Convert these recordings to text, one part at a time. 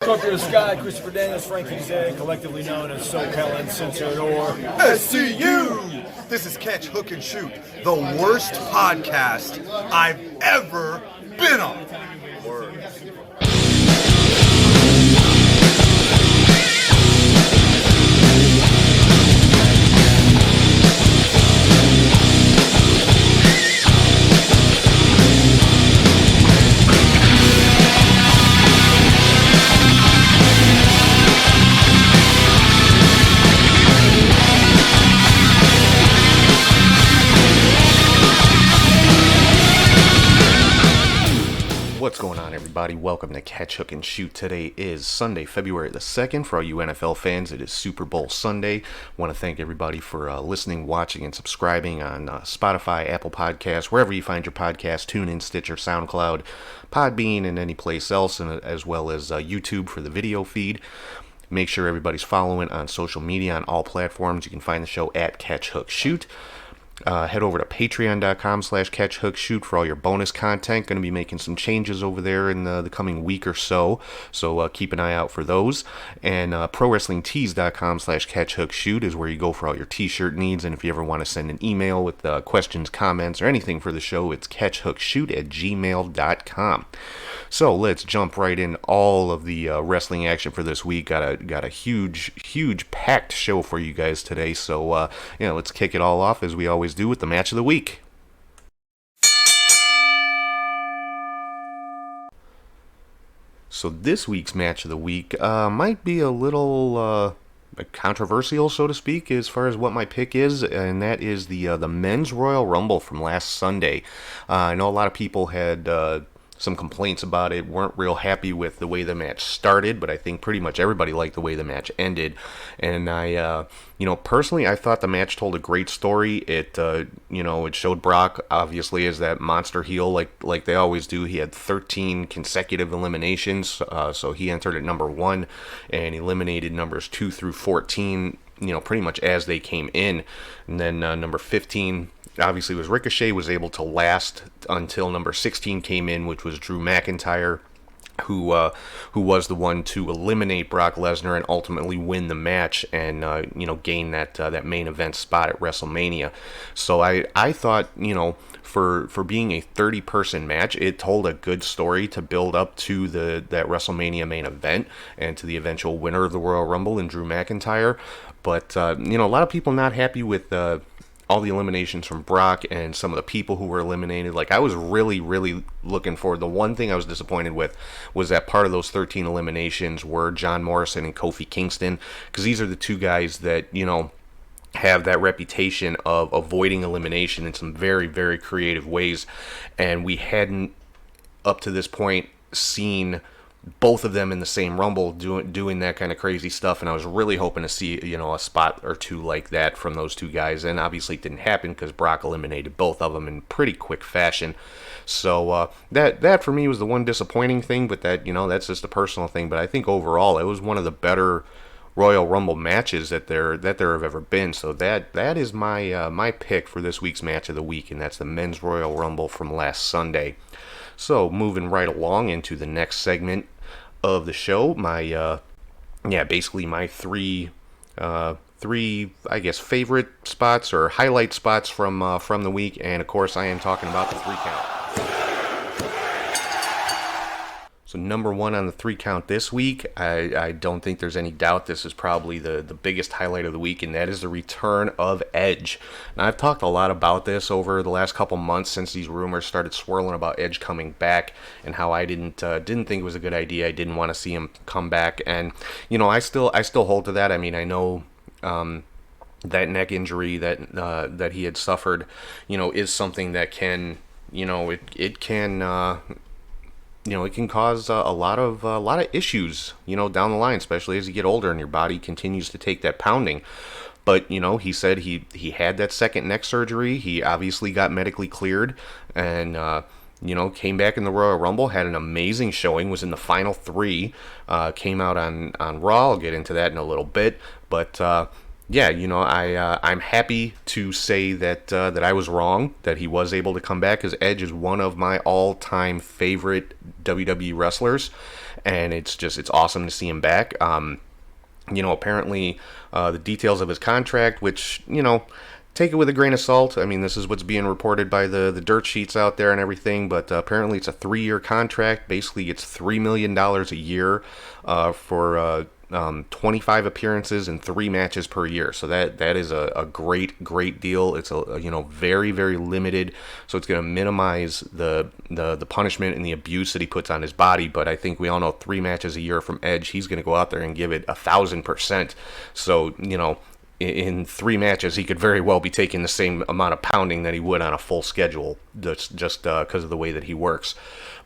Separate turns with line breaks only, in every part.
Scorpio Sky, Christopher Daniels, Frankie Zay, collectively known as SoCal Uncensored or
SCU! This is Catch, Hook, and Shoot, the worst podcast I've ever been on. Word.
What's going on, everybody? Welcome to Catch, Hook, and Shoot. Today is Sunday, February the 2nd. For all you NFL fans, it is Super Bowl Sunday. Want to thank everybody for listening, watching, and subscribing on Spotify, Apple Podcasts, wherever you find your podcast, TuneIn, Stitcher, SoundCloud, Podbean, and any place else, and as well as YouTube for the video feed. Make sure everybody's following on social media on all platforms. You can find the show at Catch, Hook, Shoot. Head over to patreon.com/catchhookshoot for all your bonus content. Going to be making some changes over there in the coming week or so. So keep an eye out for those. And prowrestlingtees.com/catchhookshoot is where you go for all your t-shirt needs. And if you ever want to send an email with questions, comments, or anything for the show, it's catchhookshoot@gmail.com. So let's jump right in all of the wrestling action for this week. Got a huge packed show for you guys today. So let's kick it all off as we always do with the match of the week. So this week's match of the week might be a little controversial, so to speak, as far as what my pick is, and that is the Men's Royal Rumble from last Sunday. I know a lot of people had some complaints about it, weren't real happy with the way the match started, but I think pretty much everybody liked the way the match ended. And I, personally, I thought the match told a great story. It showed Brock, obviously, as that monster heel, like they always do. He had 13 consecutive eliminations, so he entered at number 1 and eliminated numbers 2 through 14, pretty much as they came in. And then number 15... obviously was Ricochet, was able to last until number 16 came in, which was Drew McIntyre, who was the one to eliminate Brock Lesnar and ultimately win the match and gain that main event spot at WrestleMania. So I thought, for being a 30-person match, it told a good story to build up to that WrestleMania main event and to the eventual winner of the Royal Rumble in Drew McIntyre. But a lot of people not happy with all the eliminations from Brock and some of the people who were eliminated. Like, I was really, really looking forward. The one thing I was disappointed with was that part of those 13 eliminations were John Morrison and Kofi Kingston, because these are the two guys that, have that reputation of avoiding elimination in some very, very creative ways. And we hadn't, up to this point, seen both of them in the same Rumble doing that kind of crazy stuff, and I was really hoping to see a spot or two like that from those two guys, and obviously it didn't happen because Brock eliminated both of them in pretty quick fashion. So that for me was the one disappointing thing, but that's just a personal thing. But I think overall it was one of the better Royal Rumble matches that there have ever been. So that is my pick for this week's match of the week, and that's the Men's Royal Rumble from last Sunday. So moving right along into the next segment of the show, my three I guess favorite spots or highlight spots from the week, and of course I am talking about the 3 count. So number 1 on the 3 count this week, I don't think there's any doubt this is probably the biggest highlight of the week, and that is the return of Edge. Now, I've talked a lot about this over the last couple months since these rumors started swirling about Edge coming back, and how I didn't think it was a good idea. I didn't want to see him come back, and I still hold to that. I mean, I know that neck injury that he had suffered, is something that can, it can. It can cause a lot of issues, down the line, especially as you get older and your body continues to take that pounding. But, he said he had that second neck surgery. He obviously got medically cleared and, came back in the Royal Rumble, had an amazing showing, was in the final 3, came out on Raw. I'll get into that in a little bit. But, I'm happy to say that I was wrong, that he was able to come back, because Edge is one of my all-time favorite WWE wrestlers. and it's awesome to see him back. Apparently, the details of his contract, which, take it with a grain of salt. I mean, this is what's being reported by the dirt sheets out there and everything, but apparently it's a 3-year contract. Basically, it's $3 million a year for 25 appearances and 3 matches per year. So that is a great deal. It's very, very limited. So it's going to minimize the punishment and the abuse that he puts on his body. But I think we all know 3 matches a year from Edge, he's going to go out there and give it 1,000%. So, in 3 matches, he could very well be taking the same amount of pounding that he would on a full schedule, just because of the way that he works.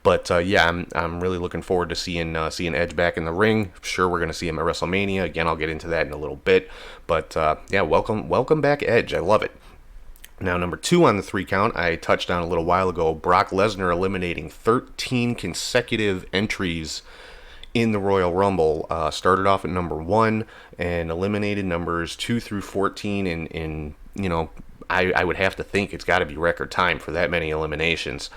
But I'm really looking forward to seeing Edge back in the ring. Sure, we're going to see him at WrestleMania. Again, I'll get into that in a little bit. But welcome back, Edge. I love it. Now, number 2 on the 3 count, I touched on a little while ago. Brock Lesnar eliminating 13 consecutive entries in the Royal Rumble. Started off at number 1 and eliminated numbers 2 through 14. And I would have to think it's got to be record time for that many eliminations.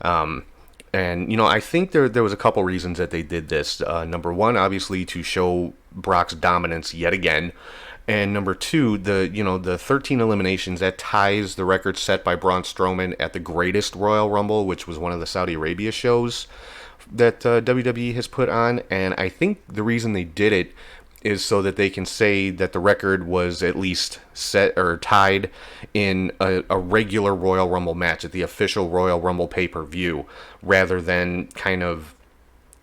I think there was a couple reasons that they did this. Number 1, obviously, to show Brock's dominance yet again. And number 2, the 13 eliminations, that ties the record set by Braun Strowman at the greatest Royal Rumble, which was one of the Saudi Arabia shows that WWE has put on. And I think the reason they did it is so that they can say that the record was at least set or tied in a regular Royal Rumble match at the official Royal Rumble pay-per-view, rather than kind of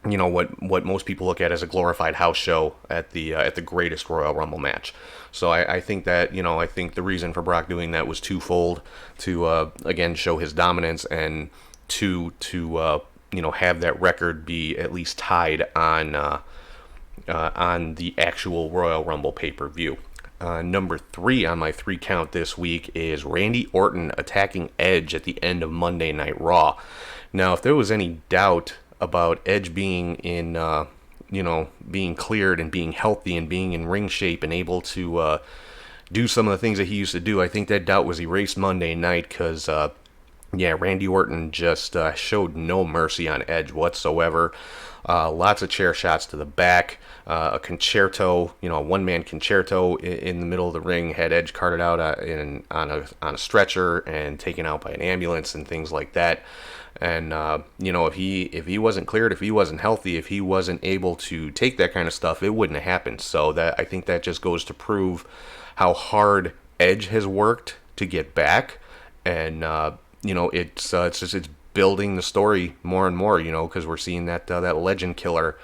what most people look at as a glorified house show at the greatest Royal Rumble match. So I think that I think the reason for Brock doing that was twofold: to again show his dominance, and to have that record be at least tied on the actual Royal Rumble pay-per-view. Number 3 on my 3 count this week is Randy Orton attacking Edge at the end of Monday Night Raw. Now, if there was any doubt about Edge being in, being cleared and being healthy and being in ring shape and able to do some of the things that he used to do, I think that doubt was erased Monday night, because Randy Orton just showed no mercy on Edge whatsoever. Lots of chair shots to the back, a concerto, a one-man concerto in the middle of the ring, had Edge carted out on a stretcher and taken out by an ambulance and things like that. And if he wasn't cleared, if he wasn't healthy, if he wasn't able to take that kind of stuff, it wouldn't have happened. So I think that just goes to prove how hard Edge has worked to get back, and it's building the story more and more, because we're seeing that legend killer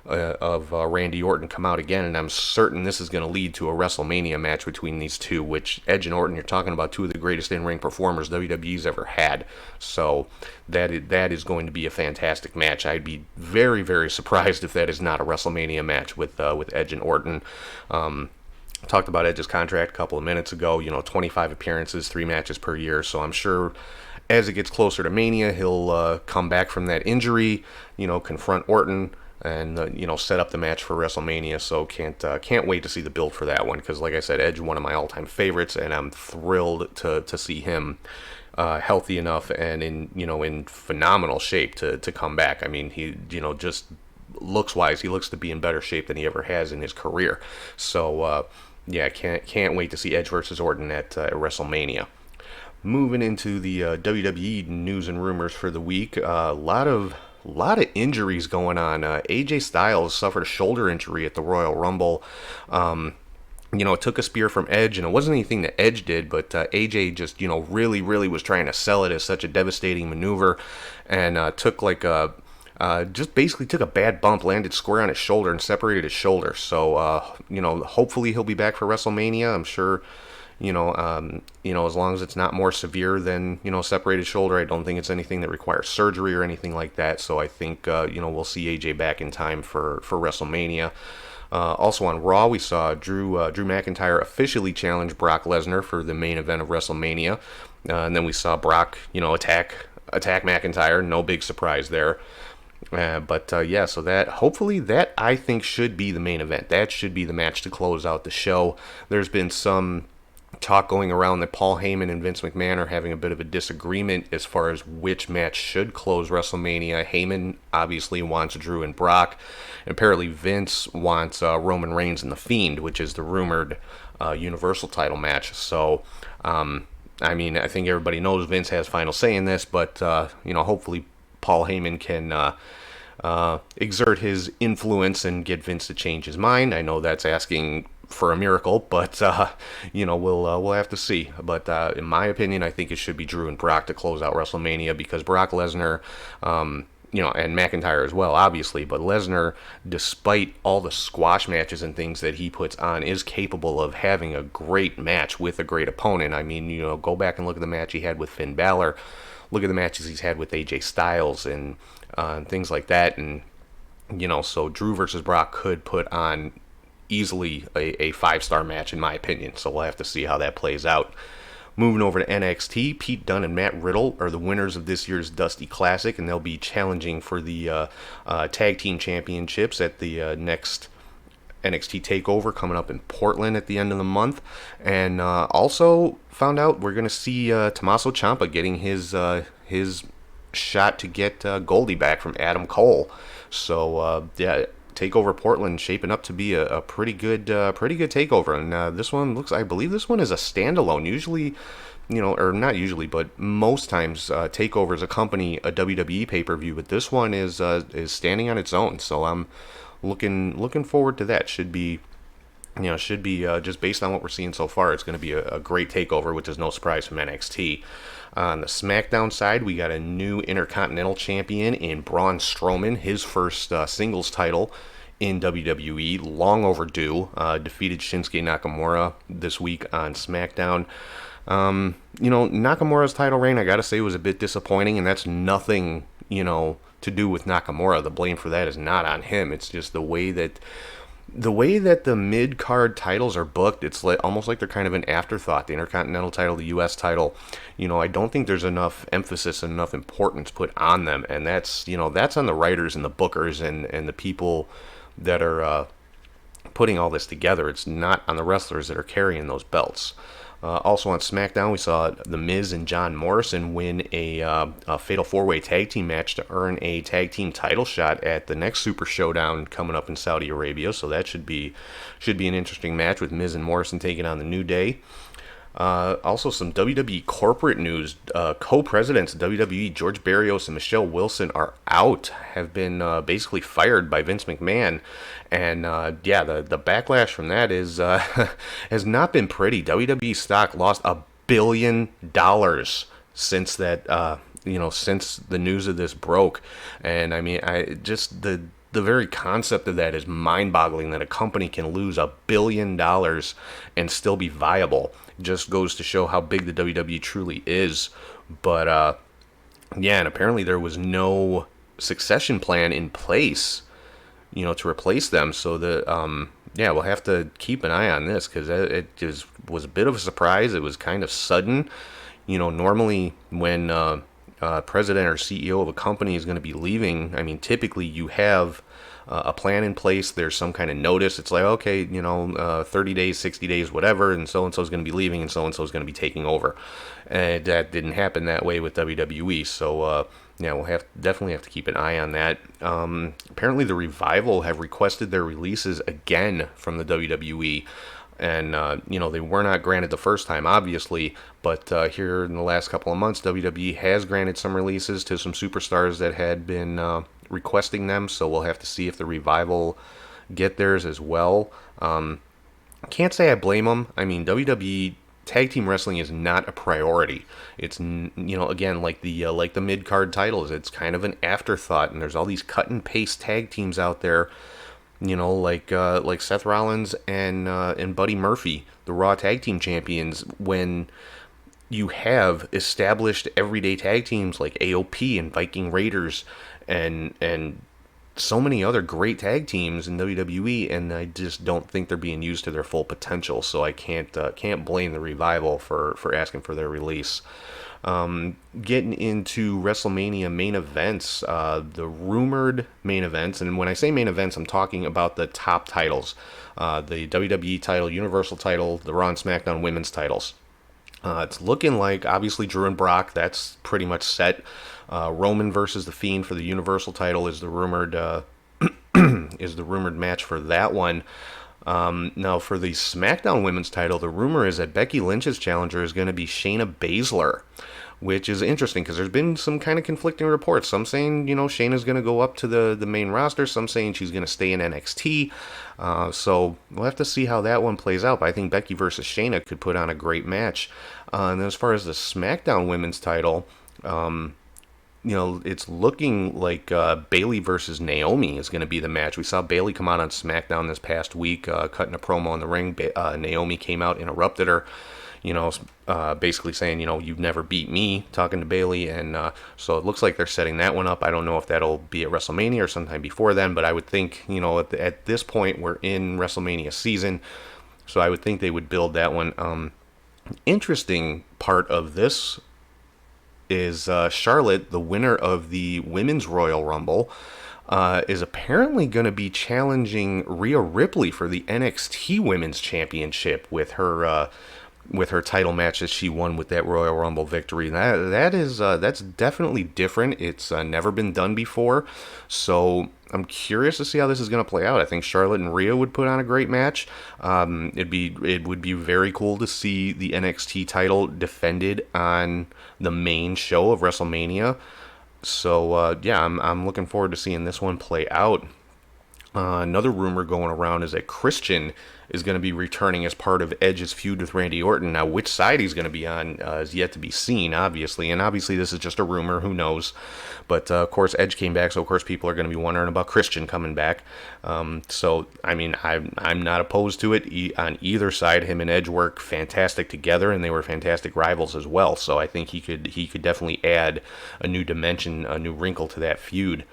of Randy Orton come out again, and I'm certain this is going to lead to a WrestleMania match between these two, which Edge and Orton, you're talking about 2 of the greatest in-ring performers WWE's ever had. So that is going to be a fantastic match. I'd be very, very surprised if that is not a WrestleMania match with Edge and Orton. Talked about Edge's contract a couple of minutes ago, 25 appearances, 3 matches per year, so I'm sure as it gets closer to Mania, he'll come back from that injury, confront Orton, and set up the match for WrestleMania. So can't wait to see the build for that one, because like I said, Edge, one of my all-time favorites, and I'm thrilled to see him healthy enough and in phenomenal shape to come back. I mean, he just looks-wise, he looks to be in better shape than he ever has in his career. So can't wait to see Edge versus Orton at WrestleMania. Moving into the WWE news and rumors for the week, a lot of injuries going on. AJ Styles suffered a shoulder injury at the Royal Rumble. It took a spear from Edge, and it wasn't anything that Edge did, but AJ just, really, really was trying to sell it as such a devastating maneuver, and just basically took a bad bump, landed square on his shoulder, and separated his shoulder. So, hopefully he'll be back for WrestleMania. I'm sure, as long as it's not more severe than, separated shoulder. I don't think it's anything that requires surgery or anything like that. So I think, we'll see AJ back in time for WrestleMania. Also on Raw, we saw Drew McIntyre officially challenge Brock Lesnar for the main event of WrestleMania. And then we saw Brock, attack McIntyre. No big surprise there. So that I think should be the main event. That should be the match to close out the show. There's been some talk going around that Paul Heyman and Vince McMahon are having a bit of a disagreement as far as which match should close WrestleMania. Heyman obviously wants Drew and Brock, and apparently Vince wants Roman Reigns and The Fiend, which is the rumored Universal title match. So, I mean, I think everybody knows Vince has final say in this, but, hopefully Paul Heyman can exert his influence and get Vince to change his mind. I know that's asking for a miracle, but we'll have to see. But in my opinion, I think it should be Drew and Brock to close out WrestleMania, because Brock Lesnar, and McIntyre as well, obviously, but Lesnar, despite all the squash matches and things that he puts on, is capable of having a great match with a great opponent. I mean, go back and look at the match he had with Finn Balor. Look at the matches he's had with AJ Styles and things like that. And, so Drew versus Brock could put on easily a 5-star match, in my opinion. So we'll have to see how that plays out. Moving over to NXT, Pete Dunne and Matt Riddle are the winners of this year's Dusty Classic, and they'll be challenging for the Tag Team Championships at the next NXT TakeOver coming up in Portland at the end of the month. And also found out we're going to see Tommaso Ciampa getting his shot to get Goldie back from Adam Cole. So, TakeOver Portland shaping up to be a pretty good takeover, and this one I believe this one is a standalone. Usually, or not usually, but most times takeovers accompany a WWE pay-per-view, but this one is standing on its own. So I'm looking forward to that. Should be just based on what we're seeing so far, it's going to be a great takeover, which is no surprise from NXT. On the SmackDown side, we got a new Intercontinental Champion in Braun Strowman, his first singles title in WWE, long overdue. Defeated Shinsuke Nakamura this week on SmackDown. Nakamura's title reign, I gotta say, was a bit disappointing, and that's nothing, to do with Nakamura. The blame for that is not on him. It's just the way that the mid-card titles are booked, it's almost like they're kind of an afterthought. The Intercontinental title, the U.S. title, I don't think there's enough emphasis and enough importance put on them, and that's on the writers and the bookers and the people that are putting all this together. It's not on the wrestlers that are carrying those belts. Also on SmackDown, we saw The Miz and John Morrison win a Fatal 4-Way Tag Team match to earn a Tag Team title shot at the next Super Showdown coming up in Saudi Arabia. So that should be an interesting match with Miz and Morrison taking on the New Day. Also some WWE corporate news. Co-presidents of WWE, George Barrios and Michelle Wilson, are out, have been basically fired by Vince McMahon. And the backlash from that is has not been pretty. WWE stock lost $1 billion since that since the news of this broke. And I mean, the very concept of that is mind-boggling, that a company can lose $1 billion and still be viable. It just goes to show how big the WWE truly is. But and apparently there was no succession plan in place, to replace them. So we'll have to keep an eye on this, because it just was a bit of a surprise. It was kind of sudden. Normally when president or CEO of a company is going to be leaving, I mean, typically you have a plan in place. There's some kind of notice. It's like, okay, 30 days, 60 days, whatever, and so-and-so is going to be leaving and so-and-so is going to be taking over. And that didn't happen that way with WWE. So, we'll definitely have to keep an eye on that. Apparently the Revival have requested their releases again from the WWE. And, they were not granted the first time, obviously, but here in the last couple of months, WWE has granted some releases to some superstars that had been requesting them, so we'll have to see if the Revival get theirs as well. Can't say I blame them. I mean, WWE tag team wrestling is not a priority. It's, again, like the mid-card titles, it's kind of an afterthought, and there's all these cut-and-paste tag teams out there, like Seth Rollins and Buddy Murphy, the Raw Tag Team Champions, when you have established everyday tag teams like AOP and Viking Raiders and so many other great tag teams in WWE, and I just don't think they're being used to their full potential. So I can't blame the Revival for asking for their release. Getting into WrestleMania main events, the rumored main events, and when I say main events, I'm talking about the top titles, the WWE title, Universal title, the Raw and SmackDown women's titles. It's looking like, obviously, Drew and Brock, that's pretty much set. Roman versus The Fiend for the Universal title is the rumored match for that one. Now, for the SmackDown Women's title, the rumor is that Becky Lynch's challenger is going to be Shayna Baszler, which is interesting because there's been some kind of conflicting reports. Some saying, Shayna's going to go up to the main roster. Some saying she's going to stay in NXT. So we'll have to see how that one plays out. But I think Becky versus Shayna could put on a great match. And then as far as the SmackDown Women's title, it's looking like Bayley versus Naomi is going to be the match. We saw Bayley come out on SmackDown this past week, cutting a promo in the ring. Naomi came out, interrupted her, basically saying, you've never beat me, talking to Bayley. And so it looks like they're setting that one up. I don't know if that'll be at WrestleMania or sometime before then, but I would think, at this point, we're in WrestleMania season. So I would think they would build that one. Interesting part of this is Charlotte, the winner of the Women's Royal Rumble, is apparently going to be challenging Rhea Ripley for the NXT Women's Championship with her title match that she won with that Royal Rumble victory. That's definitely different. It's never been done before, so I'm curious to see how this is going to play out. I think Charlotte and Rhea would put on a great match. It would be very cool to see the NXT title defended on the main show of WrestleMania. So I'm looking forward to seeing this one play out. Another rumor going around is that Christian is going to be returning as part of Edge's feud with Randy Orton. Now, which side he's going to be on is yet to be seen, obviously. And obviously, this is just a rumor. Who knows? But, of course, Edge came back, so, of course, people are going to be wondering about Christian coming back. So, I mean, I'm not opposed to it. On either side, him and Edge work fantastic together, and they were fantastic rivals as well. So I think he could definitely add a new dimension, a new wrinkle to that feud.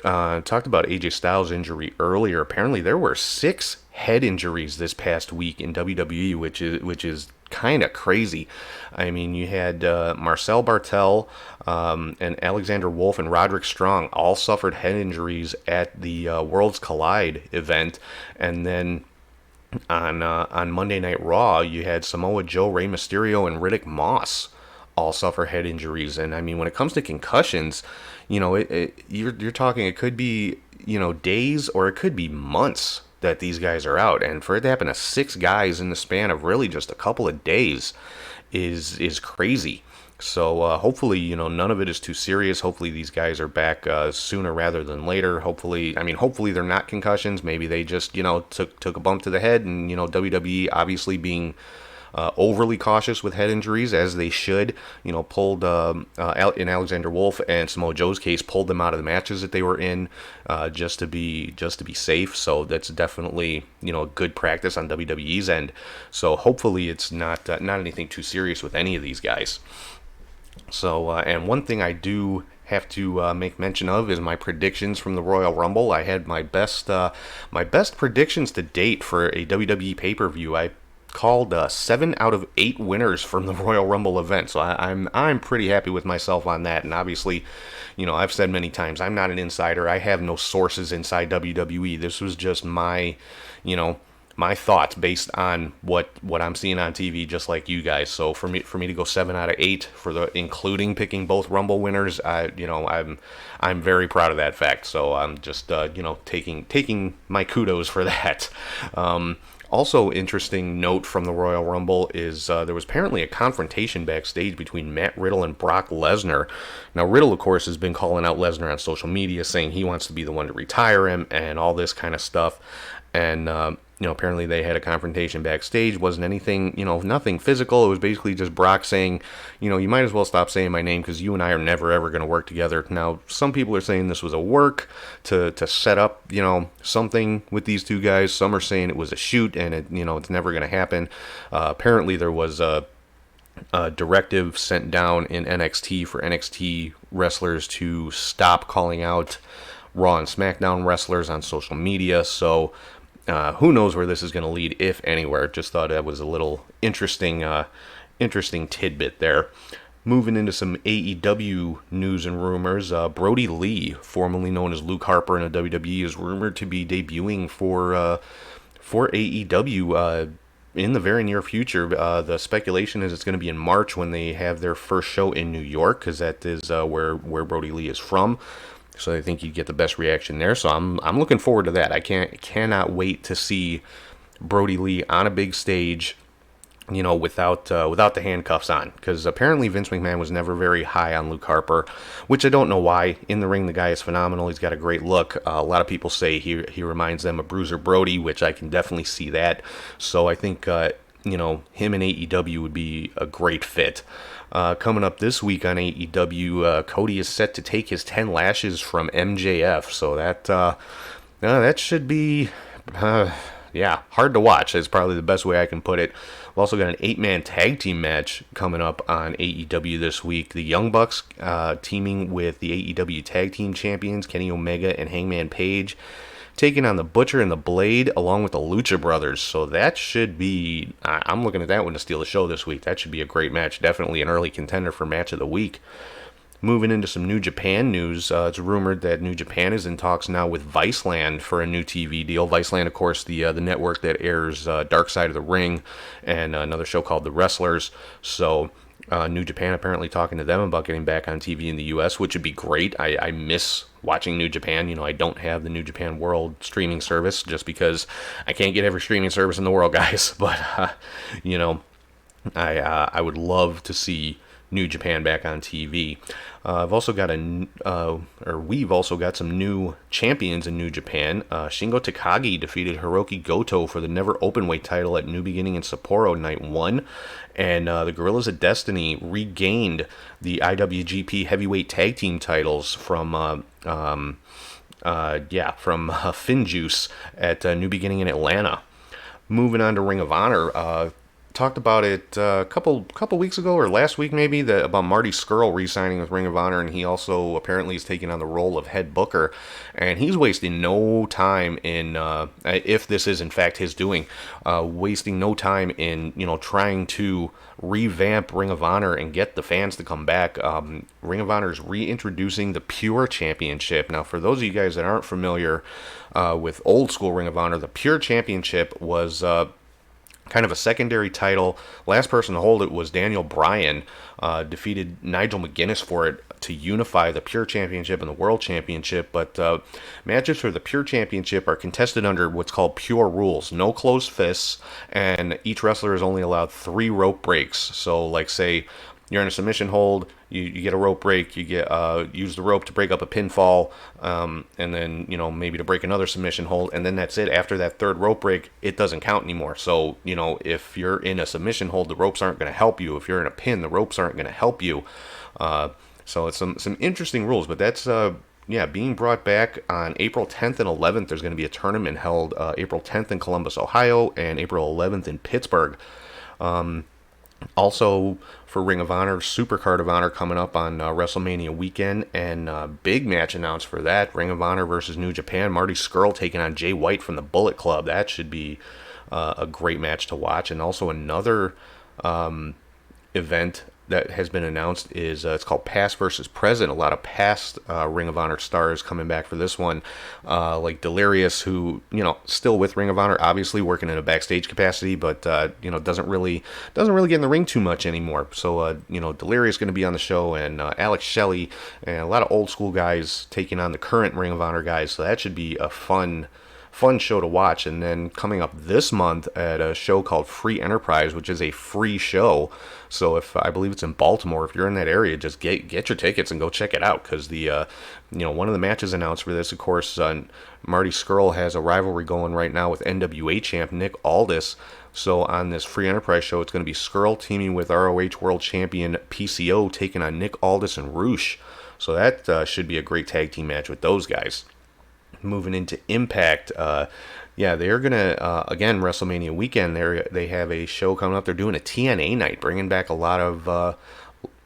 Talked about AJ Styles' injury earlier. Apparently, there were 6 head injuries this past week in WWE, which is kind of crazy. I mean, you had Marcel Bartel and Alexander Wolf and Roderick Strong all suffered head injuries at the Worlds Collide event, and then on Monday Night Raw, you had Samoa Joe, Rey Mysterio, and Riddick Moss all suffer head injuries. And I mean, when it comes to concussions, you're talking, it could be, days or it could be months that these guys are out. And for it to happen to 6 guys in the span of really just a couple of days is crazy. So hopefully, none of it is too serious. Hopefully these guys are back sooner rather than later. Hopefully they're not concussions. Maybe they just, took a bump to the head, and, WWE obviously being overly cautious with head injuries, as they should, pulled in Alexander Wolf and Samoa Joe's case, pulled them out of the matches that they were in, just to be safe. So that's definitely, a good practice on WWE's end. So hopefully it's not anything too serious with any of these guys. So and one thing I do have to make mention of is my predictions from the Royal Rumble. I had my best predictions to date for a WWE pay-per-view. I called 7 out of 8 winners from the Royal Rumble event, so I'm pretty happy with myself on that. And obviously, I've said many times, I'm not an insider. I have no sources inside WWE. This was just my thoughts based on what I'm seeing on TV, just like you guys. So for me to go 7 out of 8 including picking both Rumble winners, I'm very proud of that fact. So I'm just taking my kudos for that. Also, interesting note from the Royal Rumble is there was apparently a confrontation backstage between Matt Riddle and Brock Lesnar. Now, Riddle, of course, has been calling out Lesnar on social media, saying he wants to be the one to retire him and all this kind of stuff. And apparently they had a confrontation backstage. Wasn't anything, nothing physical. It was basically just Brock saying, you might as well stop saying my name because you and I are never, ever going to work together. Now, some people are saying this was a work to set up, something with these two guys. Some are saying it was a shoot and it's never going to happen. Apparently there was a directive sent down in NXT for NXT wrestlers to stop calling out Raw and SmackDown wrestlers on social media. So who knows where this is going to lead, if anywhere. Just thought that was a little interesting tidbit there. Moving into some AEW news and rumors, Brody Lee, formerly known as Luke Harper in the WWE, is rumored to be debuting for AEW in the very near future. The speculation is it's going to be in March when they have their first show in New York, because that is where Brody Lee is from. So I think you'd get the best reaction there. So I'm looking forward to that. I cannot wait to see Brody Lee on a big stage, without the handcuffs on, because apparently Vince McMahon was never very high on Luke Harper, which I don't know why. In the ring, the guy is phenomenal. He's got a great look. A lot of people say he reminds them of Bruiser Brody, which I can definitely see that. So I think him and AEW would be a great fit. Coming up this week on AEW, Cody is set to take his 10 lashes from MJF. So that should be hard to watch. That's probably the best way I can put it. We've also got an 8-man tag team match coming up on AEW this week. The Young Bucks teaming with the AEW tag team champions Kenny Omega and Hangman Page, taking on the Butcher and the Blade along with the Lucha Brothers. So that should be, I'm looking at that one to steal the show this week. That should be a great match. Definitely an early contender for match of the week. Moving into some New Japan news, it's rumored that New Japan is in talks now with Viceland for a new TV deal. Viceland, of course, the network that airs Dark Side of the Ring and another show called The Wrestlers. So New Japan apparently talking to them about getting back on TV in the U.S., which would be great. I miss watching New Japan. I don't have the New Japan World streaming service just because I can't get every streaming service in the world, guys. But, I would love to see New Japan back on TV. We've also got some new champions in New Japan. Shingo Takagi defeated Hiroki Goto for the Never Openweight title at New Beginning in Sapporo Night 1. And the Guerrillas of Destiny regained the IWGP Heavyweight Tag Team titles from Finjuice at New Beginning in Atlanta. Moving on to Ring of Honor, talked about it a couple weeks ago, or last week maybe, about Marty Scurll re-signing with Ring of Honor, and he also apparently is taking on the role of head booker, and he's wasting no time in, if this is in fact his doing, wasting no time in trying to revamp Ring of Honor and get the fans to come back. Ring of Honor is reintroducing the Pure Championship. Now, for those of you guys that aren't familiar with old school Ring of Honor, the Pure Championship was kind of a secondary title. Last person to hold it was Daniel Bryan, defeated Nigel McGuinness for it to unify the Pure Championship and the World Championship. But matches for the Pure Championship are contested under what's called pure rules. No closed fists, and each wrestler is only allowed 3 rope breaks. So, like, say you're in a submission hold, you get a rope break, you get use the rope to break up a pinfall, and then maybe to break another submission hold, and then that's it. After that third rope break, it doesn't count anymore. So if you're in a submission hold, the ropes aren't going to help you. If you're in a pin, the ropes aren't going to help you. So it's some interesting rules, but that's being brought back on April 10th and 11th. There's going to be a tournament held April 10th in Columbus, Ohio, and April 11th in Pittsburgh. Also, for Ring of Honor, Supercard of Honor coming up on WrestleMania weekend, and big match announced for that, Ring of Honor versus New Japan. Marty Scurll taking on Jay White from the Bullet Club. That should be a great match to watch. And also another event that has been announced is it's called Past versus Present. A lot of past Ring of Honor stars coming back for this one, like Delirious, who still with Ring of Honor, obviously working in a backstage capacity, but doesn't really get in the ring too much anymore. So Delirious going to be on the show, and Alex Shelley, and a lot of old school guys taking on the current Ring of Honor guys. So that should be a fun show to watch. And then coming up this month at a show called Free Enterprise, which is a free show. So if I believe it's in Baltimore, if you're in that area, just get your tickets and go check it out, because the one of the matches announced for this, of course, Marty Scurll has a rivalry going right now with NWA champ Nick Aldis. So on this Free Enterprise show, it's going to be Scurll teaming with ROH World Champion PCO taking on Nick Aldis and Roosh. So that should be a great tag team match with those guys. Moving into Impact, they're gonna again, WrestleMania weekend. They have a show coming up. They're doing a TNA night, bringing back a lot of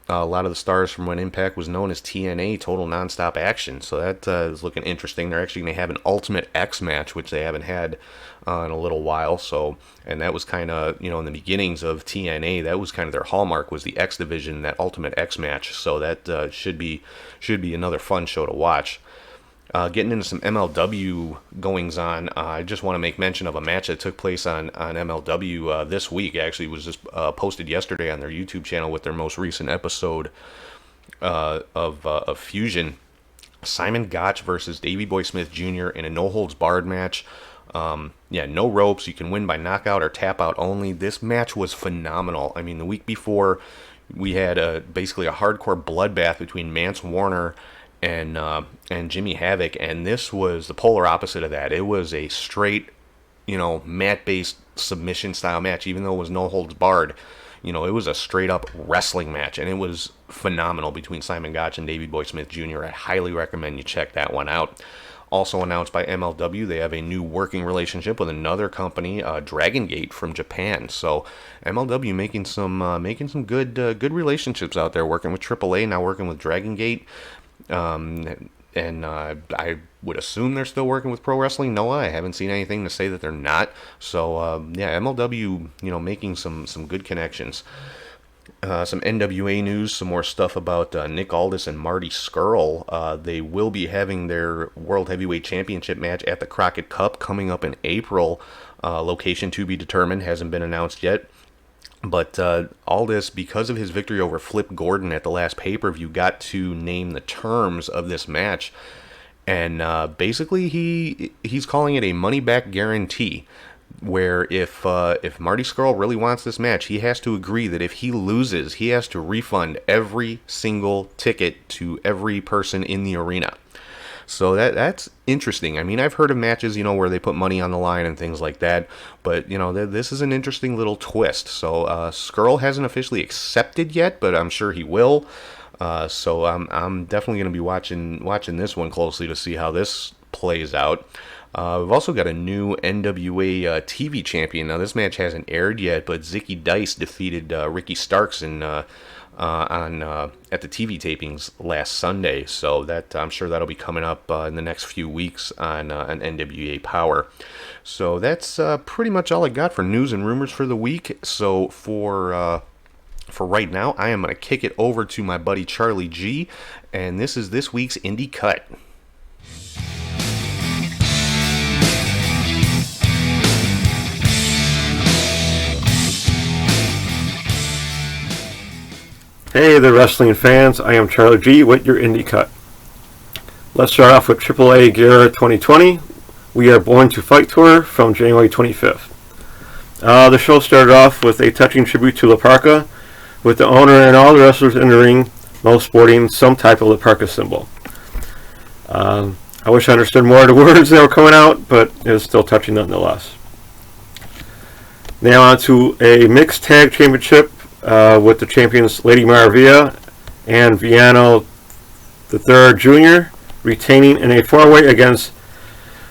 a lot of the stars from when Impact was known as TNA, Total Nonstop Action. So that is looking interesting. They're actually going to have an Ultimate X match, which they haven't had in a little while. So, and that was kind of, in the beginnings of TNA, that was kind of their hallmark, was the X division, that Ultimate X match. So that should be another fun show to watch. Getting into some MLW goings on, I just want to make mention of a match that took place on MLW this week. Actually, it was just posted yesterday on their YouTube channel with their most recent episode of Fusion. Simon Gotch versus Davey Boy Smith Jr. in a no-holds-barred match. No ropes. You can win by knockout or tap out only. This match was phenomenal. I mean, the week before, we had basically a hardcore bloodbath between Mance Warner and Jimmy Havoc, and this was the polar opposite of that. It was a straight, mat-based submission style match, even though it was no holds barred. It was a straight up wrestling match, and it was phenomenal between Simon Gotch and Davey Boy Smith Jr. I highly recommend you check that one out. Also announced by MLW, they have a new working relationship with another company, Dragon Gate from Japan. So MLW making some good relationships out there, working with AAA, now working with Dragon Gate. I would assume they're still working with Pro Wrestling Noah. I haven't seen anything to say that they're not. So MLW, making some good connections. Some NWA news, some more stuff about Nick Aldis and Marty Scurll. They will be having their World Heavyweight Championship match at the Crockett Cup coming up in April. Location to be determined, hasn't been announced yet. But Aldis, because of his victory over Flip Gordon at the last pay-per-view, got to name the terms of this match. And basically he's calling it a money-back guarantee, where if Marty Scurll really wants this match, he has to agree that if he loses, he has to refund every single ticket to every person in the arena. So that's interesting. I mean, I've heard of matches, where they put money on the line and things like that. But, this is an interesting little twist. So Scurll hasn't officially accepted yet, but I'm sure he will. So I'm definitely going to be watching this one closely to see how this plays out. We've also got a new NWA TV champion. Now, this match hasn't aired yet, but Zicky Dice defeated Ricky Starks at the TV tapings last Sunday. So that I'm sure that'll be coming up in the next few weeks on NWA Power. So that's pretty much all I got for news and rumors for the week. So for right now, I am going to kick it over to my buddy Charlie G, and this is this week's Indie Cut.
Hey there, wrestling fans. I am Charlie G with your Indie Cut. Let's start off with AAA Gear 2020. We Are Born to Fight Tour from January 25th. The show started off with a touching tribute to La Parka, with the owner and all the wrestlers in the ring, most sporting some type of La Parka symbol. I wish I understood more of the words that were coming out, but it was still touching nonetheless. Now on to a mixed tag championship with the champions Lady Maravilla and Viano III Jr. retaining in a four-way against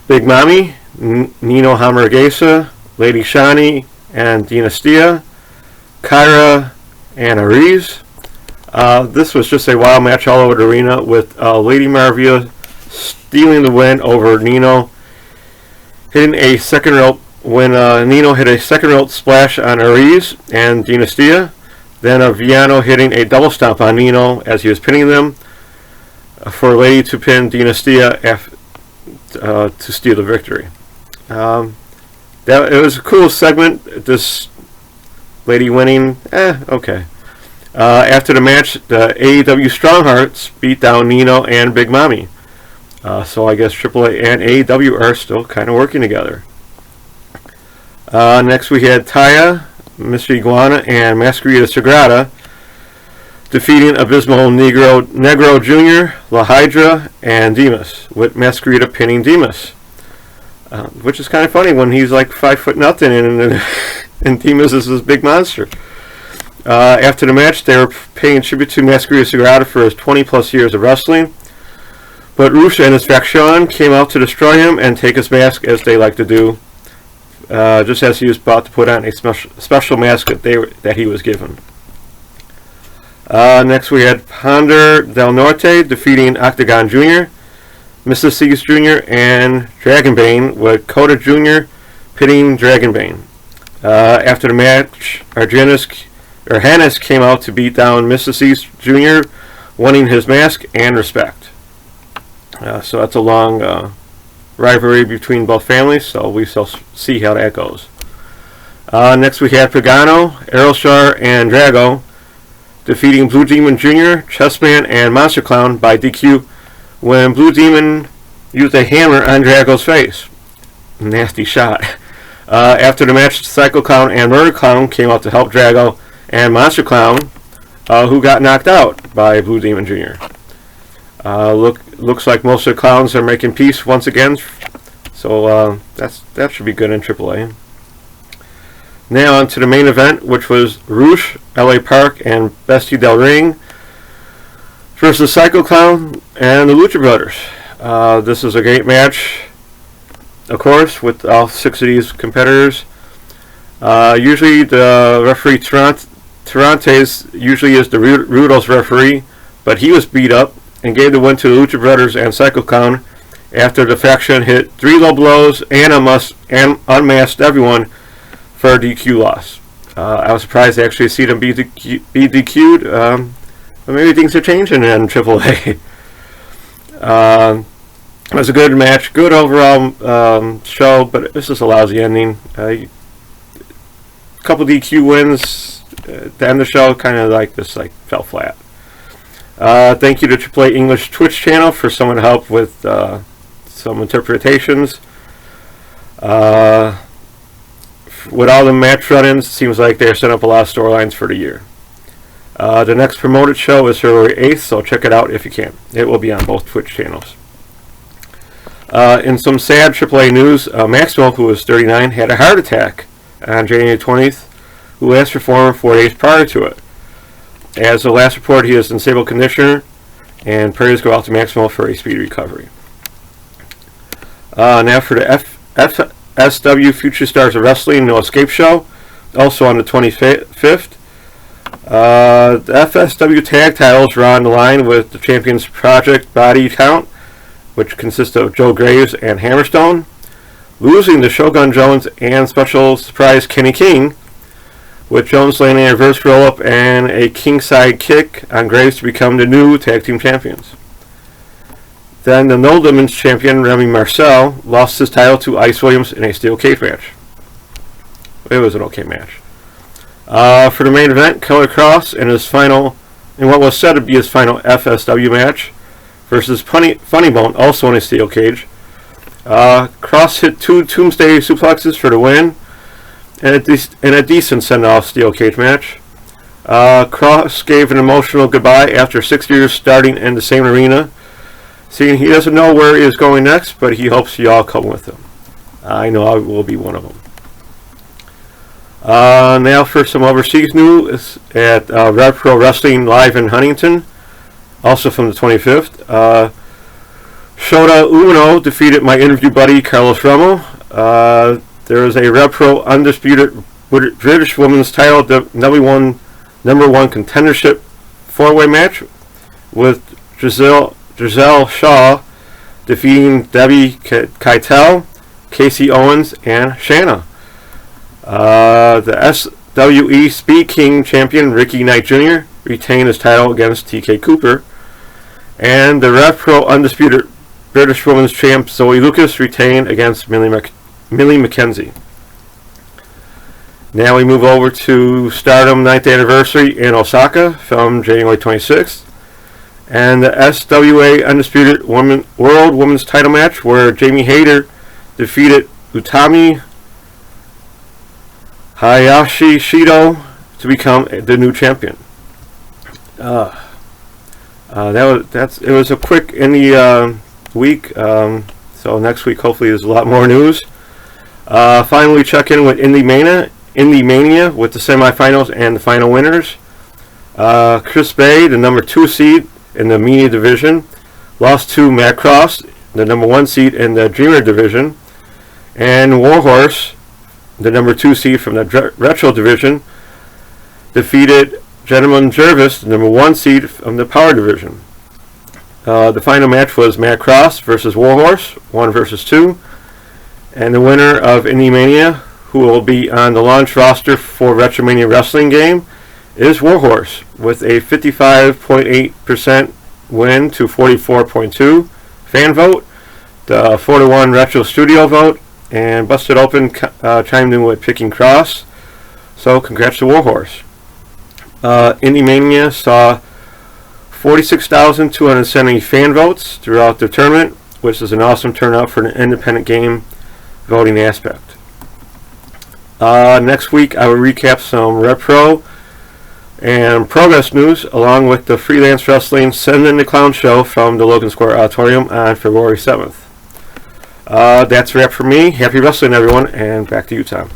Big Mami, Nino Hamburguesa, Lady Shani, and Dinastia, Kyra, and Ariz. This was just a wild match all over the arena, with Lady Maravilla stealing the win over Nino, hitting a second rope when Nino hit a second rope splash on Ariz and Dinastia. Then Viano hitting a double stomp on Nino as he was pinning them for Lady to pin Dinastia to steal the victory. It was a cool segment. This Lady winning, okay. After the match, the AEW Stronghearts beat down Nino and Big Mami. So I guess AAA and AEW are still kind of working together. Next we had Taya, Mr. Iguana, and Masquerita Sagrada defeating Abismo Negro Jr., La Hydra, and Demas, with Masquerita pinning Demas. Which is kind of funny when he's like 5'0" and Demas is this big monster. After the match, they were paying tribute to Masquerita Sagrada for his 20 plus years of wrestling. But Rush and his faction came out to destroy him and take his mask, as they like to do, just as he was about to put on a special mask that he was given. Next we had Ponder Del Norte defeating Octagon Jr., Mrs. Seas Jr., and Dragonbane, with Coda Jr. pitting Dragonbane. After the match, Hannes came out to beat down Mrs. Seas Jr., winning his mask and respect. So that's a long rivalry between both families, so we shall see how that goes. Next we had Pagano, Aerostar, and Drago defeating Blue Demon Jr., Chessman, and Monster Clown by DQ when Blue Demon used a hammer on Drago's face. Nasty shot. After the match, Psycho Clown and Murder Clown came out to help Drago and Monster Clown, who got knocked out by Blue Demon Jr. Looks like most of the clowns are making peace once again, so that should be good in AAA. Now on to the main event, which was Roosh, LA Park, and Bestie Del Ring versus Psycho Clown and the Lucha Brothers. This is a great match, of course, with all 6 of these competitors. Usually the referee Tarantes usually is the Rudos referee, but he was beat up and gave the win to the Lucha Brothers and Psycho Clown after the faction hit 3 low blows and unmasked everyone for a DQ loss. I was surprised to actually see them be DQ'd, but maybe things are changing in AAA. It was a good match, good overall show, but this is a lousy ending. A couple DQ wins at the end of the show, kind of like this, fell flat. Thank you to AAA English Twitch channel for someone to help with some interpretations. With all the match run-ins, it seems like they're setting up a lot of storylines for the year. The next promoted show is February 8th, so check it out if you can. It will be on both Twitch channels. In some sad AAA news, Maxwell, who was 39, had a heart attack on January 20th, who asked for 4 days prior to it. As the last report, he is in stable condition, and prayers go out to Maxwell for a speedy recovery. Now for the FSW Future Stars of Wrestling No Escape show, also on the 25th. The FSW tag titles were on the line with the Champions Project Body Count, which consists of Joe Graves and Hammerstone, losing to Shogun Jones and Special Surprise Kenny King, with Jones landing a reverse roll-up and a kingside kick on Graves to become the new tag team champions. Then the No Limits champion, Remy Marcel, lost his title to Ice Williams in a steel cage match. It was an okay match. For the main event, Killer Cross in what was said to be his final FSW match, versus Funny Bone, also in a steel cage. Cross hit 2 Tombstone suplexes for the win, and a decent send-off steel cage match. Cross gave an emotional goodbye after 6 years starting in the same arena, seeing he doesn't know where he is going next, but he hopes you all come with him. I know I will be one of them. Now for some overseas news at Red Pro Wrestling Live in Huntington, also from the 25th. Shota Umino defeated my interview buddy Carlos Romo. There is a Red Pro Undisputed British Women's Title number one contendership 4-way match with Giselle Shaw defeating Debbie Keitel, Casey Owens, and Shanna. The SWE Speed King champion Ricky Knight Jr. retained his title against TK Cooper, and the Rev Pro Undisputed British Women's Champ Zoe Lucas retained against Millie McKenzie. Now we move over to Stardom 9th Anniversary in Osaka from January 26th. And the SWA Undisputed World Women's Title match, where Jamie Hayter defeated Utami Hayashi Shido to become the new champion. It was a quick in the week, so next week hopefully there's a lot more news. Finally, check in with Indie Mania with the semifinals and the final winners. Chris Bay, the number 2 seed in the Media division, lost to Matt Cross, the number 1 seed in the Dreamer division, and Warhorse, the number 2 seed from the Retro division, defeated Gentleman Jervis, the number 1 seed from the Power Division. The final match was Matt Cross versus Warhorse, 1 versus 2. And the winner of Indie Mania, who will be on the launch roster for Retromania Wrestling game, is Warhorse with a 55.8% win to 44.2 fan vote, the 4-1 Retro Studio vote, and Busted Open chimed in with picking Cross. So congrats to Warhorse. Indie Mania saw 46,270 fan votes throughout the tournament, which is an awesome turnout for an independent game voting aspect. Next week I will recap some Repro and Progress news along with the Freelance Wrestling Send in the Clown show from the Logan Square Auditorium on February 7th. That's a wrap for me. Happy wrestling, everyone, and back to you, Tom.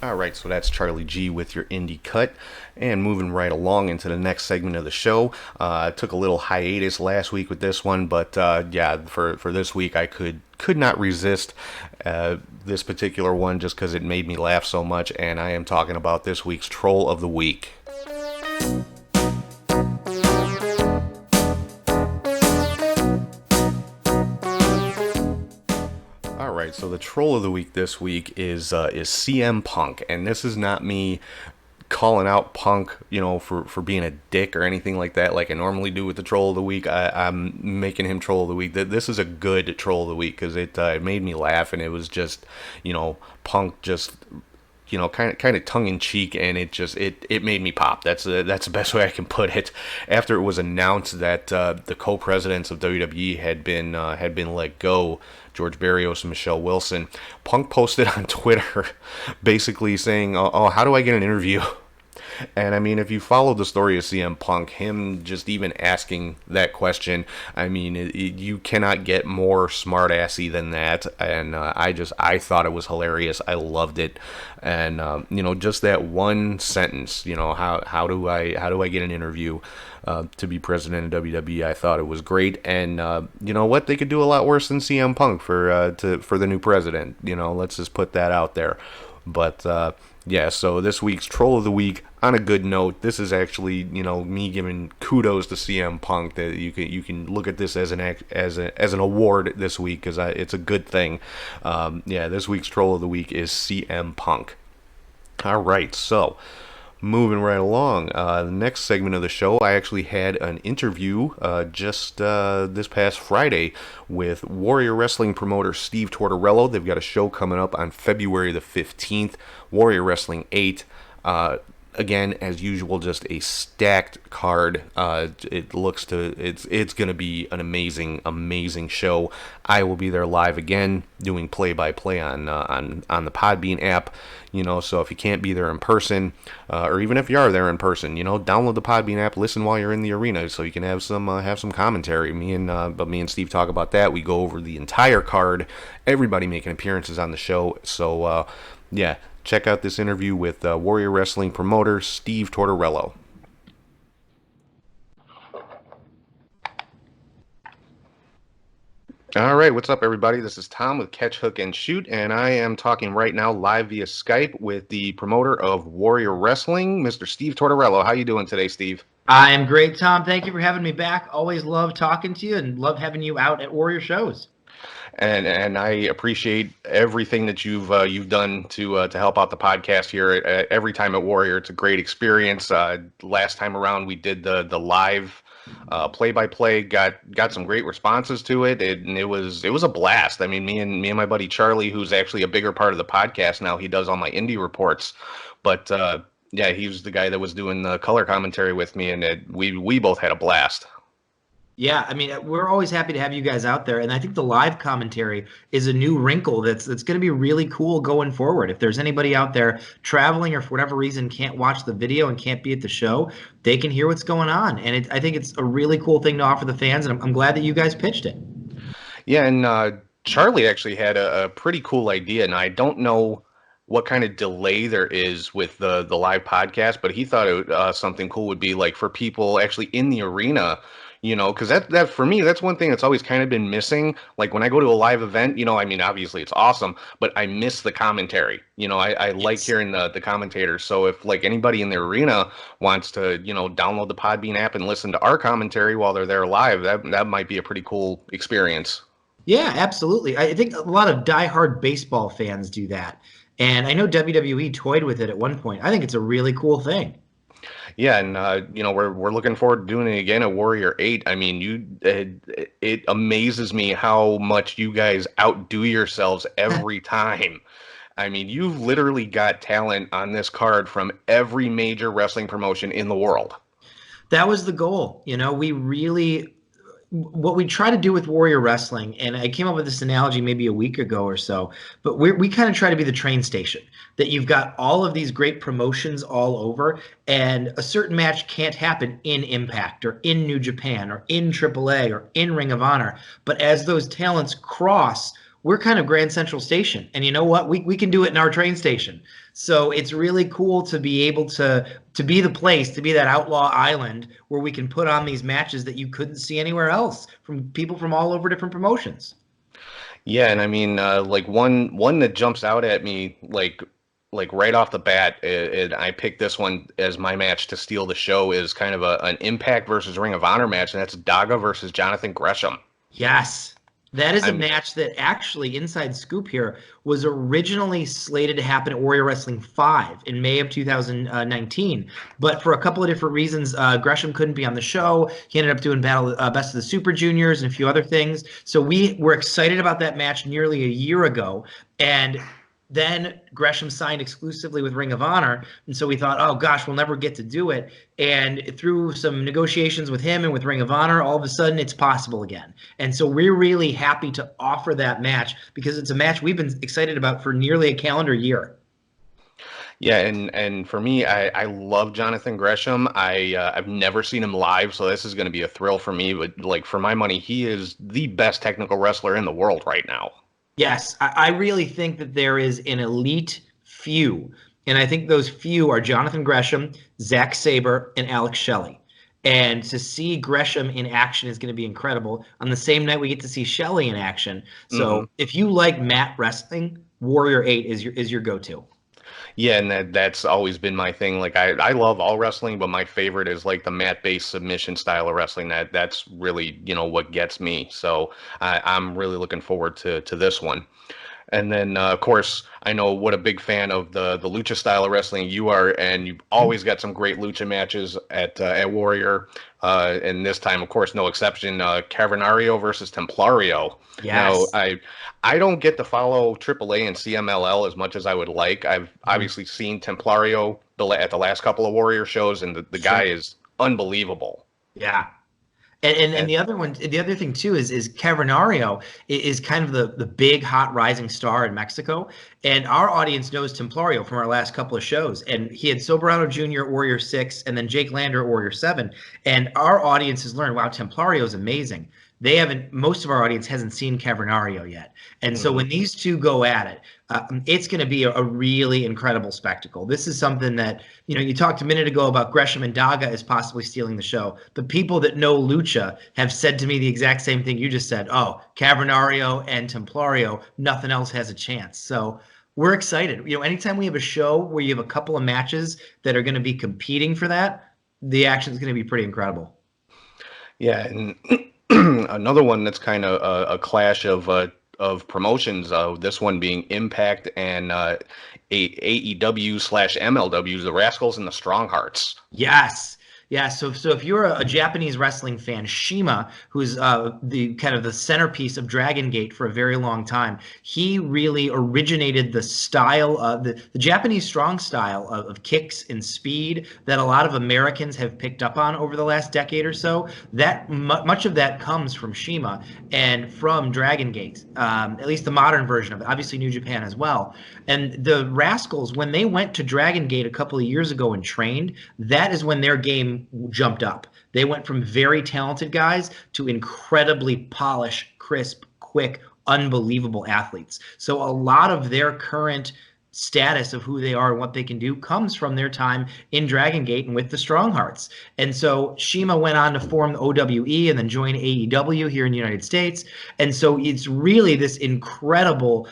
Alright, so that's Charlie G with your Indie Cut. And moving right along into the next segment of the show. I took a little hiatus last week with this one, but for this week I could not resist this particular one just because it made me laugh so much, and I am talking about this week's Troll of the Week. Alright, so the Troll of the Week this week is CM Punk, and this is not me calling out Punk, for being a dick or anything like that, like I normally do with the Troll of the Week. I'm making him Troll of the Week. This is a good Troll of the Week because it made me laugh, and it was just, Punk just, kind of tongue in cheek, and it made me pop. That's the best way I can put it. After it was announced that the co-presidents of WWE had been let go, George Barrios and Michelle Wilson, Punk posted on Twitter basically saying, oh, how do I get an interview? And I mean, if you follow the story of CM Punk, him just even asking that question, I mean, you cannot get more smart-assy than that. And I thought it was hilarious. I loved it. And just that one sentence, how do I get an interview to be president of WWE? I thought it was great. And you know what? They could do a lot worse than CM Punk for the new president. Let's just put that out there. But yeah, so this week's Troll of the Week, on a good note, this is actually, me giving kudos to CM Punk, that you can look at this as an award this week, because it's a good thing. This week's Troll of the Week is CM Punk. All right, so moving right along, the next segment of the show, I actually had an interview just this past Friday with Warrior Wrestling promoter Steve Tortorello. They've got a show coming up on February the 15th, Warrior Wrestling 8. Again, as usual, just a stacked card. It's going to be an amazing show. I will be there live again, doing play-by-play on the Podbean app. So if you can't be there in person, or even if you are there in person, download the Podbean app, listen while you're in the arena, so you can have some commentary. Me and Steve talk about that. We go over the entire card, everybody making appearances on the show. So check out this interview with Warrior Wrestling promoter Steve Tortorello. All right, what's up, everybody? This is Tom with Catch, Hook, and Shoot, and I am talking right now live via Skype with the promoter of Warrior Wrestling, Mr. Steve Tortorello. How you doing today, Steve?
I am great, Tom. Thank you for having me back. Always love talking to you and love having you out at Warrior shows.
And I appreciate everything that you've done to help out the podcast here. Every time at Warrior, it's a great experience. Last time around, we did the live play-by-play. Got some great responses to it, and it was a blast. I mean, me and my buddy Charlie, who's actually a bigger part of the podcast now. He does all my indie reports, but he was the guy that was doing the color commentary with me, and we both had a blast.
Yeah, I mean, we're always happy to have you guys out there, and I think the live commentary is a new wrinkle that's going to be really cool going forward. If there's anybody out there traveling or for whatever reason can't watch the video and can't be at the show, they can hear what's going on, and I think it's a really cool thing to offer the fans, and I'm glad that you guys pitched it.
Yeah, and Charlie actually had a pretty cool idea, and I don't know what kind of delay there is with the live podcast, but he thought something cool would be like for people actually in the arena, Because that for me, that's one thing that's always kind of been missing. Like when I go to a live event, I mean, obviously it's awesome, but I miss the commentary. I like
Yes.
hearing the commentators. So if like anybody in the arena wants to, download the Podbean app and listen to our commentary while they're there live, that might be a pretty cool experience.
Yeah, absolutely. I think a lot of diehard baseball fans do that. And I know WWE toyed with it at one point. I think it's a really cool thing.
Yeah, and we're looking forward to doing it again at Warrior 8. I mean, it amazes me how much you guys outdo yourselves every time. I mean, you've literally got talent on this card from every major wrestling promotion in the world.
That was the goal. We really what we try to do with Warrior Wrestling, and I came up with this analogy maybe a week ago or so, but we kind of try to be the train station that you've got all of these great promotions all over, and a certain match can't happen in Impact or in New Japan or in AAA or in Ring of Honor. But as those talents cross, we're kind of Grand Central Station. And you know what? We can do it in our train station. So it's really cool to be able to be the place, to be that outlaw island where we can put on these matches that you couldn't see anywhere else from people from all over different promotions.
Yeah, and I mean, like one that jumps out at me, like right off the bat, and I picked this one as my match to steal the show is kind of an Impact versus Ring of Honor match, and that's Daga versus Jonathan Gresham.
Yes. That is a
I'm
match that actually, inside scoop here, was originally slated to happen at Warrior Wrestling 5 in May of 2019. But for a couple of different reasons, Gresham couldn't be on the show. He ended up doing Best of the Super Juniors and a few other things. So we were excited about that match nearly a year ago. And then Gresham signed exclusively with Ring of Honor. And so we thought, oh gosh, we'll never get to do it. And through some negotiations with him and with Ring of Honor, all of a sudden it's possible again. And so we're really happy to offer that match because it's a match we've been excited about for nearly a calendar year.
Yeah, and for me, I love Jonathan Gresham. I've never seen him live, so this is going to be a thrill for me. But like for my money, he is the best technical wrestler in the world right now.
Yes, I really think that there is an elite few. And I think those few are Jonathan Gresham, Zack Sabre, and Alex Shelley. And to see Gresham in action is going to be incredible. On the same night, we get to see Shelley in action.
Hmm.
So if you like mat wrestling, Warrior 8 is your go-to.
Yeah, and that's always been my thing. Like I love all wrestling, but my favorite is like the mat-based submission style of wrestling. That's really, what gets me. So I'm really looking forward to this one. And then, of course, I know what a big fan of the lucha style of wrestling you are, and you've always got some great lucha matches at Warrior. And this time, of course, no exception. Cavernario versus Templario. Now,
Yes.
I don't get to follow AAA and CMLL as much as I would like. I've
Mhm.
obviously seen Templario at the last couple of Warrior shows, and the guy
Sure.
is unbelievable.
Yeah. And
And
the other one, the other thing too is Cavernario is kind of the big hot rising star in Mexico, and our audience knows Templario from our last couple of shows, and he had Soberano Jr. at Warrior 6, and then Jake Lander at Warrior 7, and our audience has learned, wow, Templario is amazing. They haven't, most of our audience hasn't seen Cavernario yet, and so
mhm.
when these two go at it, it's going to be a really incredible spectacle. This is something that you talked a minute ago about Gresham and Daga as possibly stealing the show. The people that know Lucha have said to me the exact same thing you just said. Oh, Cavernario and Templario, nothing else has a chance. So we're excited. Anytime we have a show where you have a couple of matches that are going to be competing for that, the action is going to be pretty incredible.
Yeah, and another one that's kind of a clash of promotions. This one being Impact and AEW slash MLW, the Rascals and the Stronghearts.
Yes. Yeah, so if you're a Japanese wrestling fan, Shima, who's the kind of the centerpiece of Dragon Gate for a very long time, he really originated the style of the Japanese strong style of kicks and speed that a lot of Americans have picked up on over the last decade or so. That much of that comes from Shima and from Dragon Gate, at least the modern version of it. Obviously, New Japan as well. And the Rascals, when they went to Dragon Gate a couple of years ago and trained, that is when their game jumped up. They went from very talented guys to incredibly polished, crisp, quick, unbelievable athletes. So a lot of their current status of who they are and what they can do comes from their time in Dragon Gate and with the Strong Hearts. And so Shima went on to form the OWE and then join AEW here in the United States. And so it's really this incredible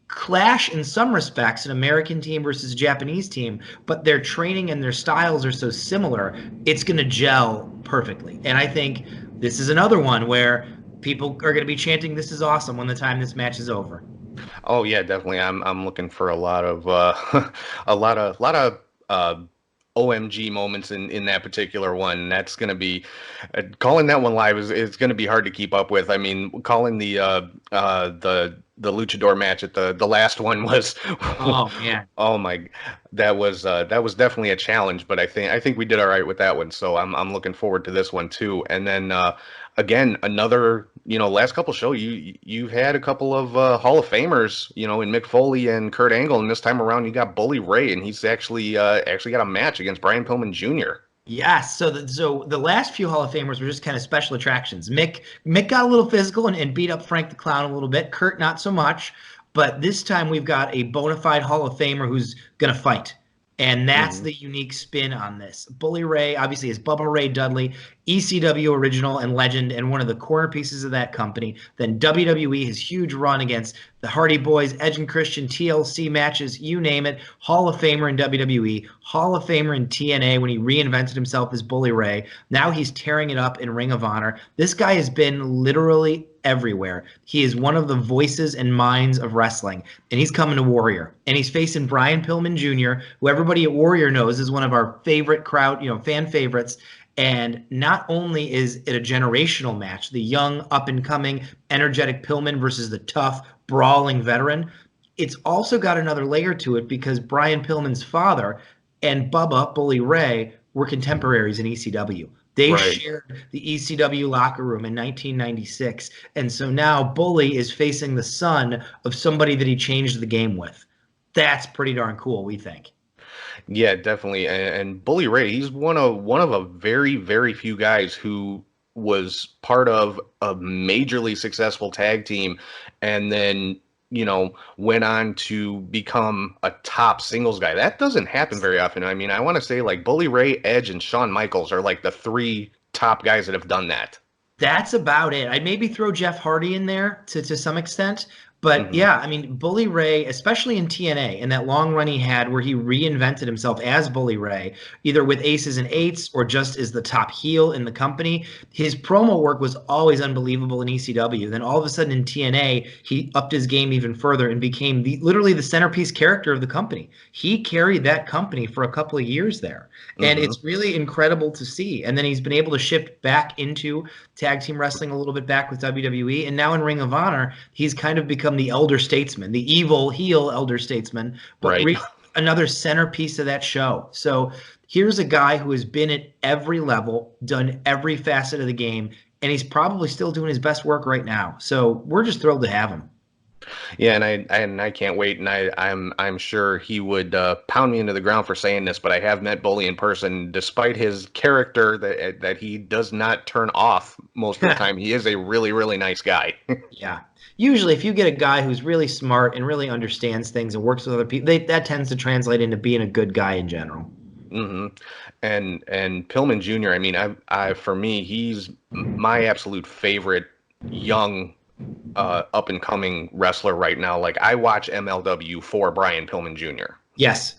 clash in some respects, an American team versus a Japanese team, but their training and their styles are so similar, it's going to gel perfectly. And I think this is another one where people are going to be chanting, "This is awesome," when the time this match is over.
Oh yeah, definitely. I'm looking for a lot of a lot of OMG moments in that particular one. That's gonna be calling that one live is gonna be hard to keep up with. I mean, calling the luchador match at the last one was
Oh man.
oh my, that was definitely a challenge. But I think we did all right with that one. So I'm looking forward to this one too. And then again, another, last couple show you've had a couple of Hall of Famers, in Mick Foley and Kurt Angle, and this time around you got Bully Ray, and he's actually got a match against Brian Pillman Jr.
Yes. So the last few Hall of Famers were just kind of special attractions. Mick got a little physical and beat up Frank the Clown a little bit. Kurt not so much. But this time we've got a bona fide Hall of Famer who's gonna fight. And that's
Hmm.
the unique spin on this. Bully Ray, obviously, is Bubba Ray Dudley, ECW original and legend, and one of the corner pieces of that company. Then WWE, his huge run against the Hardy Boys, Edge and Christian, TLC matches, you name it. Hall of Famer in WWE, Hall of Famer in TNA when he reinvented himself as Bully Ray. Now he's tearing it up in Ring of Honor. This guy has been literally everywhere. He is one of the voices and minds of wrestling, and he's coming to Warrior, and he's facing Brian Pillman Jr., who everybody at Warrior knows is one of our favorite crowd, fan favorites. And not only is it a generational match, the young, up and coming, energetic Pillman versus the tough, brawling veteran, it's also got another layer to it because Brian Pillman's father and Bubba Bully Ray were contemporaries in ECW. They
Right.
shared the ECW locker room in 1996. And so now Bully is facing the son of somebody that he changed the game with. That's pretty darn cool, we think.
Yeah, definitely. And Bully Ray, he's one of a very, very few guys who was part of a majorly successful tag team and then, went on to become a top singles guy. That doesn't happen very often. I mean, I want to say like Bully Ray, Edge, and Shawn Michaels are like the three top guys that have done that.
That's about it. I'd maybe throw Jeff Hardy in there to some extent. But
Hmm.
yeah, I mean, Bully Ray, especially in TNA, and that long run he had where he reinvented himself as Bully Ray, either with aces and eights or just as the top heel in the company, his promo work was always unbelievable in ECW. Then all of a sudden in TNA, he upped his game even further and became literally the centerpiece character of the company. He carried that company for a couple of years there. And
Hmm.
it's really incredible to see. And then he's been able to shift back into tag team wrestling a little bit back with WWE. And now in Ring of Honor, he's kind of become the elder statesman, the evil heel elder statesman, but
Right.
really another centerpiece of that show. So here's a guy who has been at every level, done every facet of the game, and he's probably still doing his best work right now. So we're just thrilled to have him.
Yeah, and I can't wait, and I'm sure he would pound me into the ground for saying this, but I have met Bully in person. Despite his character that he does not turn off most of the time, he is a really really nice guy.
Yeah. Usually, if you get a guy who's really smart and really understands things and works with other people, that tends to translate into being a good guy in general.
Hmm. And Pillman Jr. I mean, I for me, he's my absolute favorite young up and coming wrestler right now. Like I watch MLW for Brian Pillman Jr.
Yes.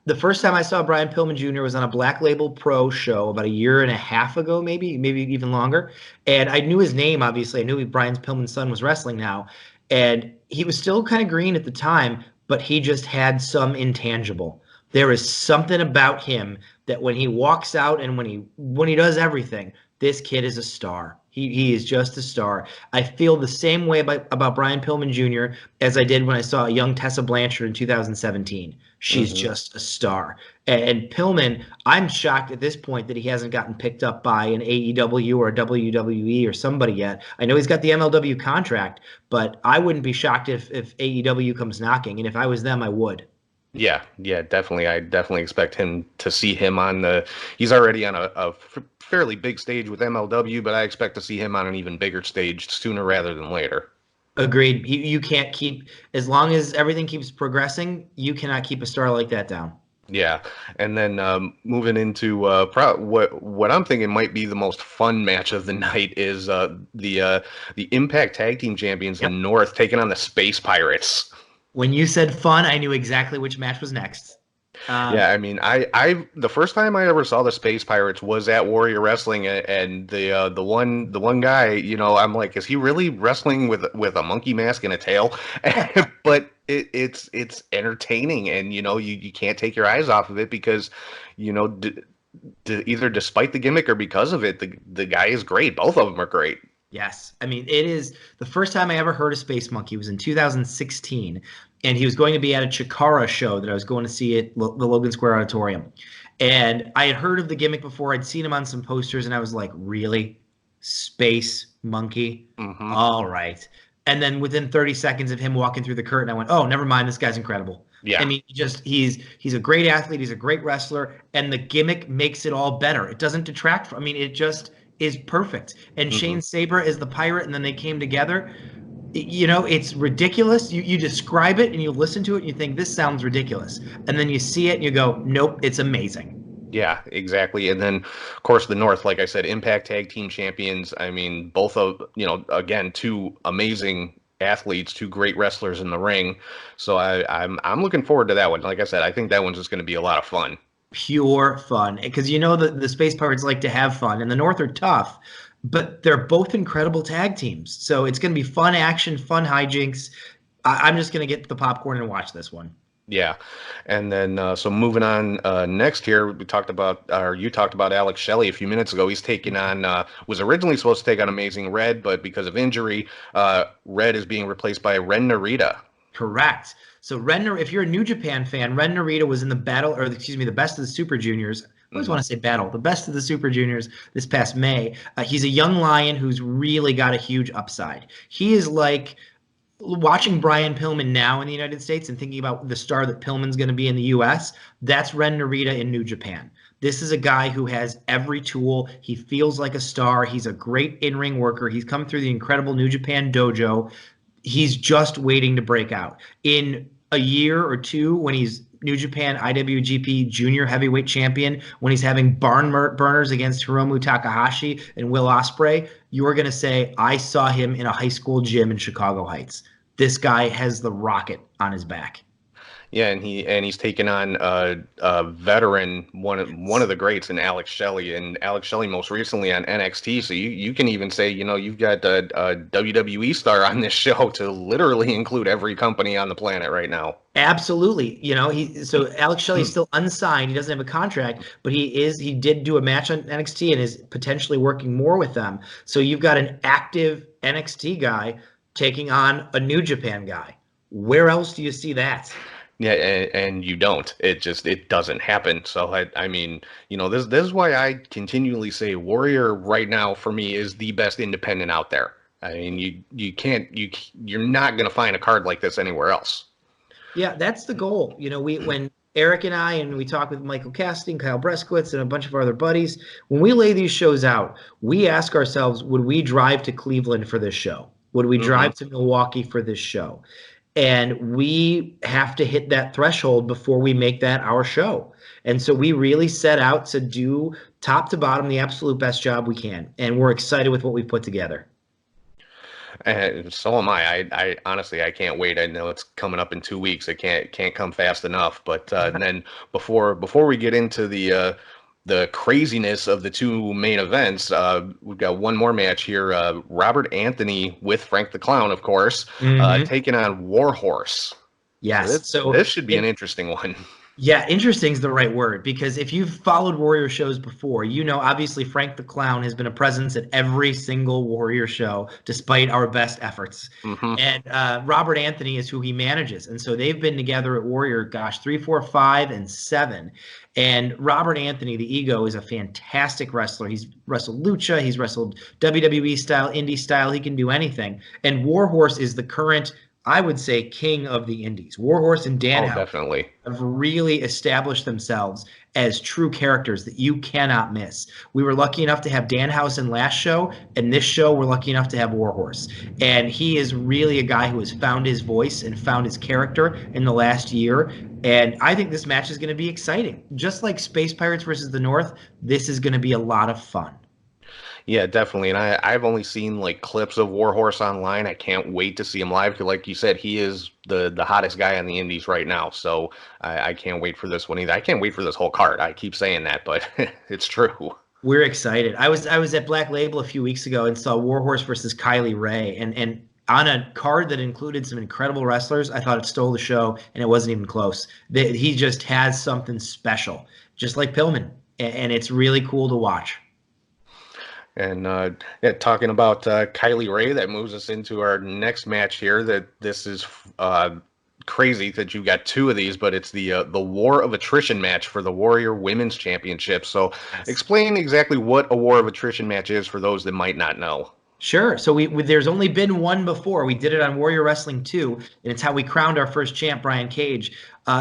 The first time I saw Brian Pillman Jr. was on a Black Label Pro show about a year and a half ago, maybe even longer. And I knew his name, obviously. I knew Brian Pillman's son was wrestling now. And he was still kind of green at the time, but he just had some intangible. There is something about him that when he walks out and when he does everything, this kid is a star. He is just a star. I feel the same way about Brian Pillman Jr. as I did when I saw young Tessa Blanchard in 2017. She's
Hmm.
just a star. And Pillman, I'm shocked at this point that he hasn't gotten picked up by an AEW or a WWE or somebody yet. I know he's got the MLW contract, but I wouldn't be shocked if AEW comes knocking. And if I was them, I would.
Yeah, yeah, definitely. I definitely expect him to see him on the. He's already on a fairly big stage with MLW, but I expect to see him on an even bigger stage sooner rather than later.
Agreed. You can't keep, as long as everything keeps progressing, you cannot keep a star like that down.
Yeah, and then moving into what I'm thinking might be the most fun match of the night is the Impact Tag Team Champions, the
Yep.
North, taking on the Space Pirates.
When you said fun, I knew exactly which match was next.
Yeah, I mean, the first time I ever saw the Space Pirates was at Warrior Wrestling, and the one guy, I'm like, is he really wrestling with a monkey mask and a tail? But it's entertaining, and you can't take your eyes off of it because, either despite the gimmick or because of it, the guy is great. Both of them are great.
Yes. I mean, it is the first time I ever heard of Space Monkey was in 2016, and he was going to be at a Chikara show that I was going to see at the Logan Square Auditorium. And I had heard of the gimmick before. I'd seen him on some posters, and I was like, really? Space Monkey?
Hmm.
All right. And then within 30 seconds of him walking through the curtain, I went, oh, never mind. This guy's incredible. I
Yeah.
mean, he's a great athlete. He's a great wrestler, and the gimmick makes it all better. It doesn't detract from. I mean, it just is perfect. And
Hmm.
Shane Saber is the pirate, and then they came together. It's ridiculous. You describe it and you listen to it and you think this sounds ridiculous, and then you see it and you go, nope, it's amazing.
Yeah, exactly. And then, of course, the North, like I said, Impact Tag Team Champions. I mean, both of, again, two amazing athletes, two great wrestlers in the ring. So I'm looking forward to that one. Like I said, I think that one's just going to be a lot of fun.
Pure fun, because the space pirates like to have fun, and the North are tough, but they're both incredible tag teams. So it's going to be fun action, fun hijinks. I'm just going to get the popcorn and watch this one.
Yeah. And then, so moving on, next here, you talked about Alex Shelley a few minutes ago. He's taking on, was originally supposed to take on Amazing Red, but because of injury, Red is being replaced by Ren Narita.
Correct. So if you're a New Japan fan, Ren Narita was in the battle, or excuse me, the Best of the Super Juniors. I always
Hmm.
want to say battle, the Best of the Super Juniors this past May. He's a young lion who's really got a huge upside. He is like watching Brian Pillman now in the United States and thinking about the star that Pillman's going to be in the US. That's Ren Narita in New Japan. This is a guy who has every tool. He feels like a star. He's a great in-ring worker. He's come through the incredible New Japan dojo. He's just waiting to break out. In a year or two, when he's New Japan IWGP Junior Heavyweight Champion, when he's having burners against Hiromu Takahashi and Will Ospreay, you're going to say, I saw him in a high school gym in Chicago Heights. This guy has the rocket on his back.
Yeah, and he's taken on a veteran, one of the greats, in Alex Shelley, and Alex Shelley most recently on NXT. So you can even say, you've got a WWE star on this show, to literally include every company on the planet right now.
Absolutely. So Alex Shelley is still unsigned. He doesn't have a contract, but he did do a match on NXT and is potentially working more with them. So you've got an active NXT guy taking on a New Japan guy. Where else do you see that?
Yeah, and you don't. It doesn't happen. So I mean, this is why I continually say Warrior right now for me is the best independent out there. I mean, you're not gonna find a card like this anywhere else.
Yeah, that's the goal. When Eric and I and we talk with Michael Casting, Kyle Breskowitz, and a bunch of our other buddies, when we lay these shows out, we ask ourselves, would we drive to Cleveland for this show? Would we
Hmm.
drive to Milwaukee for this show? And we have to hit that threshold before we make that our show. And so we really set out to do top to bottom the absolute best job we can. And we're excited with what we put together.
And so am I. I honestly, I can't wait. I know it's coming up in 2 weeks. It can't come fast enough. But and then before we get into the craziness of the two main events, we've got one more match here. Robert Anthony with Frank the Clown, of course,
Mm-hmm.
taking on Warhorse. So
Yes.
this should be an interesting one.
Yeah, interesting is the right word, because if you've followed Warrior shows before, obviously Frank the Clown has been a presence at every single Warrior show, despite our best efforts.
Hmm.
And Robert Anthony is who he manages, and so they've been together at Warrior, gosh, 3, 4, 5, and 7. And Robert Anthony, the Ego, is a fantastic wrestler. He's wrestled lucha, he's wrestled WWE style, indie style. He can do anything. And Warhorse is the current I would say king of the indies. Warhorse and
Oh,
Danhausen
definitely.
have really established themselves as true characters that you cannot miss. We were lucky enough to have Danhausen last show, and this show we're lucky enough to have Warhorse. And he is really a guy who has found his voice and found his character in the last year. And I think this match is going to be exciting. Just like Space Pirates versus the North, this is going to be a lot of fun.
Yeah, definitely. And I've only seen like clips of Warhorse online. I can't wait to see him live. 'Cause like you said, he is the hottest guy on the indies right now. So I can't wait for this one either. I can't wait for this whole card. I keep saying that, but it's true.
We're excited. I was at Black Label a few weeks ago and saw Warhorse versus Kylie Ray, and on a card that included some incredible wrestlers, I thought it stole the show, and it wasn't even close. He just has something special, just like Pillman, and it's really cool to watch.
And yeah, talking about Kylie Ray, that moves us into our next match here. That this is crazy that you got two of these, but it's the War of Attrition match for the Warrior Women's Championship. So, explain exactly what a War of Attrition match is for those that might not know.
Sure. So there's only been one before. We did it on Warrior Wrestling 2, and it's how we crowned our first champ, Brian Cage.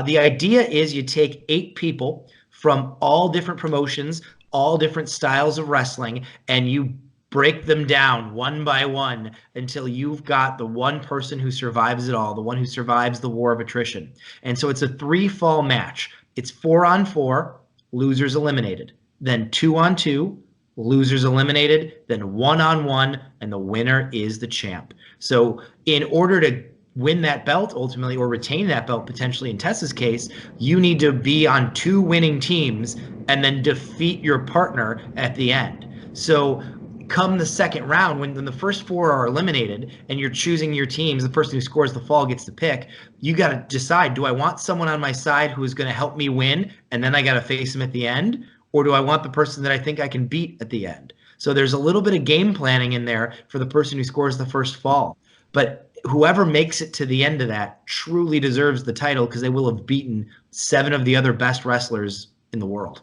The idea is you take 8 people from all different promotions, all different styles of wrestling, and you break them down one by one until you've got the one person who survives it all, the one who survives the war of attrition. And so it's a 3-fall match. It's 4-on-4, losers eliminated. Then 2-on-2, losers eliminated, then 1-on-1, and the winner is the champ. So in order to win that belt ultimately, or retain that belt potentially in Tessa's case, you need to be on 2 winning teams and then defeat your partner at the end. So come the second round, when the first 4 are eliminated and you're choosing your teams, the person who scores the fall gets to pick. You got to decide, do I want someone on my side who is going to help me win, and then I got to face him at the end? Or do I want the person that I think I can beat at the end? So there's a little bit of game planning in there for the person who scores the first fall. But whoever makes it to the end of that truly deserves the title, because they will have beaten 7 of the other best wrestlers in the world.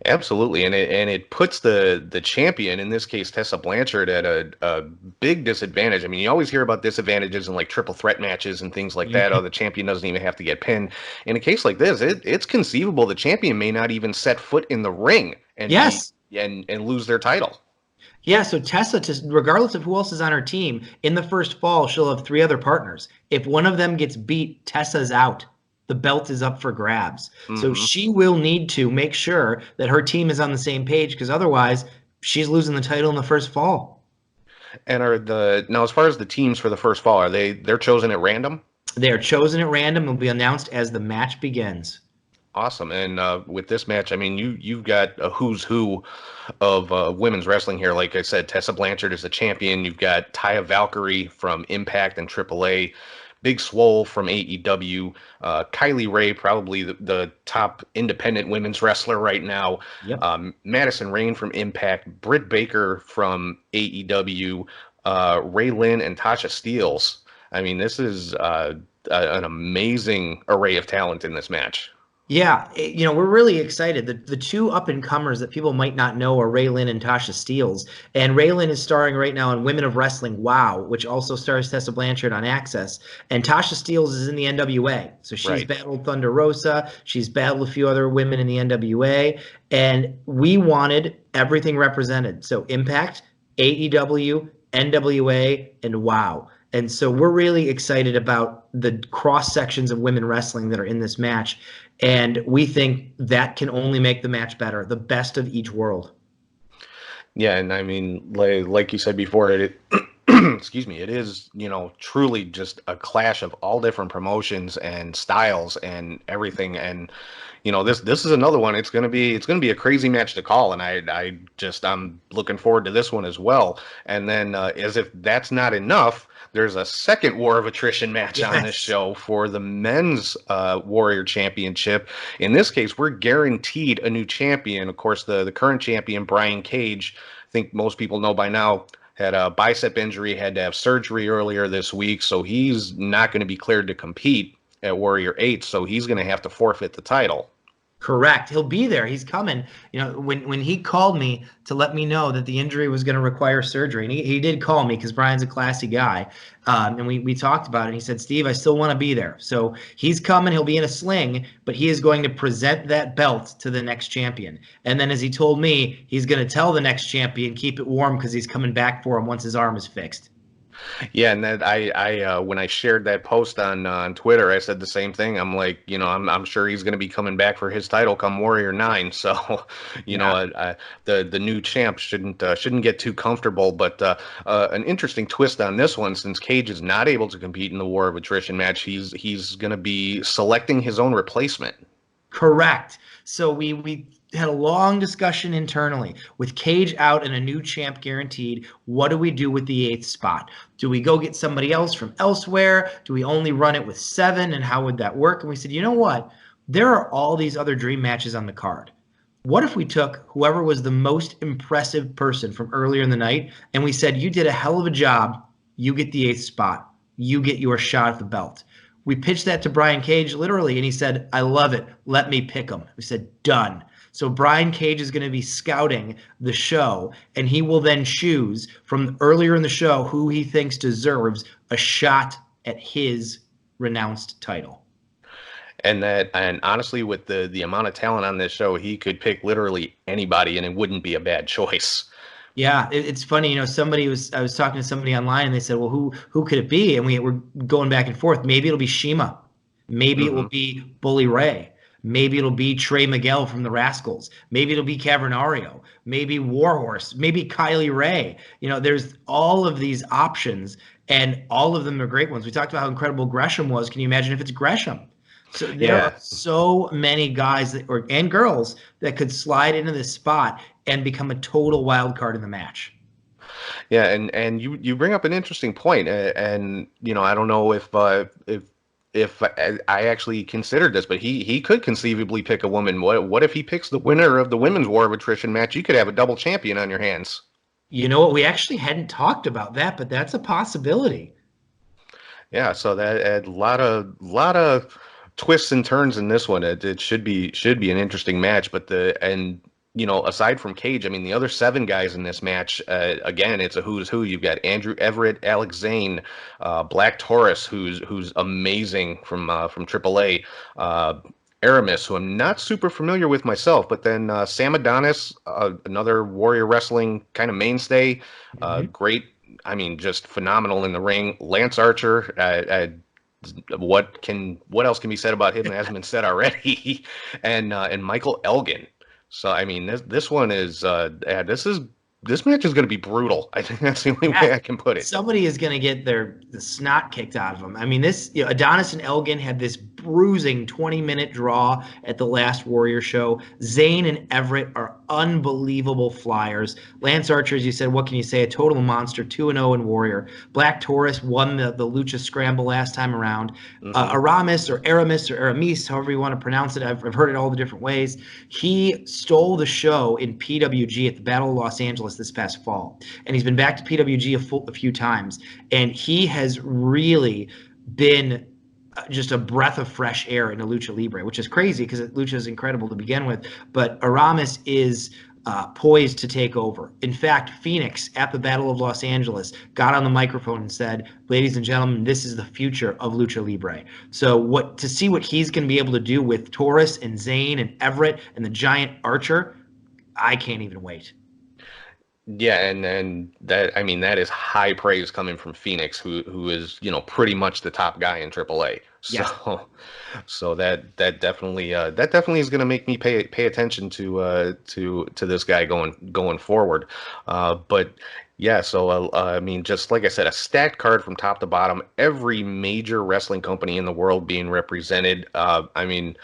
Absolutely, and it puts the champion, in this case Tessa Blanchard, at a big disadvantage. I mean, you always hear about disadvantages in like triple threat matches and things like
Yeah.
that. Oh, the champion doesn't even have to get pinned. In a case like this, it's conceivable the champion may not even set foot in the ring and be
Yes.
and lose their title.
Yeah, so Tessa, regardless of who else is on her team, in the first fall, she'll have 3 other partners. If one of them gets beat, Tessa's out. The belt is up for grabs. So
Hmm.
she will need to make sure that her team is on the same page, because otherwise, she's losing the title in the first fall.
And are the now as far as the teams for the first fall, they're chosen at random?
They are chosen at random and will be announced as the match begins.
Awesome. And with this match, I mean, you've got a who's who of women's wrestling here. Like I said, Tessa Blanchard is the champion. You've got Taya Valkyrie from Impact and AAA, Big Swole from AEW, Kylie Ray, probably the top independent women's wrestler right now,
Yep.
Madison Rain from Impact, Britt Baker from AEW, Ray Lynn, and Tasha Steeles. I mean, this is an amazing array of talent in this match.
Yeah, we're really excited. The 2 up and comers that people might not know are Raylan and Tasha Steeles. And Raylan is starring right now in Women of Wrestling WOW, which also stars Tessa Blanchard on Access. And Tasha Steeles is in the NWA. So she's
Right.
battled Thunder Rosa. She's battled a few other women in the NWA. And we wanted everything represented. So Impact, AEW, NWA, and WOW. And so we're really excited about the cross sections of women wrestling that are in this match. And we think that can only make the match better, the best of each world.
Yeah, and I mean, like you said before, it excuse me, it is, truly just a clash of all different promotions and styles and everything. And this is another one. It's gonna be a crazy match to call, and I'm looking forward to this one as well. And then as if that's not enough, there's a second War of Attrition match on this
Yes.
show for the men's Warrior Championship. In this case, we're guaranteed a new champion. Of course, the current champion, Brian Cage, I think most people know by now, had a bicep injury, had to have surgery earlier this week, so he's not going to be cleared to compete at Warrior 8, so he's going to have to forfeit the title.
Correct. He'll be there. He's coming. You know, when he called me to let me know that the injury was going to require surgery, and he did call me because Brian's a classy guy, and we talked about it. And he said, "Steve, I still want to be there." So he's coming. He'll be in a sling, but he is going to present that belt to the next champion. And then, as he told me, he's going to tell the next champion keep it warm because he's coming back for him once his arm is fixed.
Yeah, and that when I shared that post on Twitter, I said the same thing. I'm like, I'm sure he's going to be coming back for his title come Warrior 9. So,
Yeah.
the new champ shouldn't get too comfortable. But an interesting twist on this one, since Cage is not able to compete in the War of Attrition match, he's going to be selecting his own replacement.
Correct. So we had a long discussion internally with Cage out and a new champ guaranteed. What do we do with the eighth spot? Do we go get somebody else from elsewhere? Do we only run it with 7? And how would that work? And we said, you know what? There are all these other dream matches on the card. What if we took whoever was the most impressive person from earlier in the night and we said, you did a hell of a job. You get the eighth spot. You get your shot at the belt. We pitched that to Brian Cage literally, and he said, I love it. Let me pick him. We said, done. So Brian Cage is going to be scouting the show, and he will then choose from earlier in the show who he thinks deserves a shot at his renounced title.
And honestly, with the amount of talent on this show, he could pick literally anybody, and it wouldn't be a bad choice.
Yeah, it's funny. You know, I was talking to somebody online, and they said, "Well, who could it be?" And we were going back and forth. Maybe it'll be Shima. Maybe it will
Hmm.
be Bully Ray. Maybe it'll be Trey Miguel from the Rascals. Maybe it'll be Cavernario. Maybe Warhorse. Maybe Kylie Ray. You know, there's all of these options, and all of them are great ones. We talked about how incredible Gresham was. Can you imagine if it's Gresham? So there are
Yeah,
so many guys and girls that could slide into this spot and become a total wild card in the match.
yeah, and you bring up an interesting point, and I don't know if I actually considered this, but he could conceivably pick a woman. What if he picks the winner of the women's War of Attrition match? You could have a double champion on your hands.
You know what? We actually hadn't talked about that, but that's a possibility.
Yeah, so that a lot of twists and turns in this one. It should be an interesting match, but aside from Cage, I mean the other 7 guys in this match, again, it's a who's who. You've got Andrew Everett, Alex Zane, Black Taurus, who's amazing from AAA. Aramis, who I'm not super familiar with myself, but then Sam Adonis, another Warrior Wrestling kind of mainstay,
Mhm.
great. I mean, just phenomenal in the ring. Lance Archer, what else can be said about him that hasn't been said already? And Michael Elgin. So I mean, this one is this match is going to be brutal. I think that's the only
Yeah,
way I can put it.
somebody is going to get the snot kicked out of them. I mean, Adonis and Elgin had this bruising 20-minute draw at the last Warrior show. Zayn and Everett are unbelievable flyers. Lance Archer, as you said, what can you say? A total monster, 2-0 in Warrior. Black Taurus won the Lucha Scramble last time around.
Hmm.
Aramis, however you want to pronounce it, I've heard it all the different ways. He stole the show in PWG at the Battle of Los Angeles this past fall, and he's been back to PWG a few times, and he has really been just a breath of fresh air in a lucha libre, which is crazy because lucha is incredible to begin with. But Aramis is poised to take over. In fact, Phoenix at the Battle of Los Angeles got on the microphone and said, "Ladies and gentlemen, this is the future of lucha libre." So to see what he's going to be able to do with Taurus and Zayn and Everett and the Giant Archer, I can't even wait.
Yeah, and that I mean that is high praise coming from Phoenix, who is pretty much the top guy in AAA.
Yes.
So that definitely is going to make me pay attention to this guy going forward. But yeah, so I mean, just like I said, a stacked card from top to bottom. Every major wrestling company in the world being represented. I mean,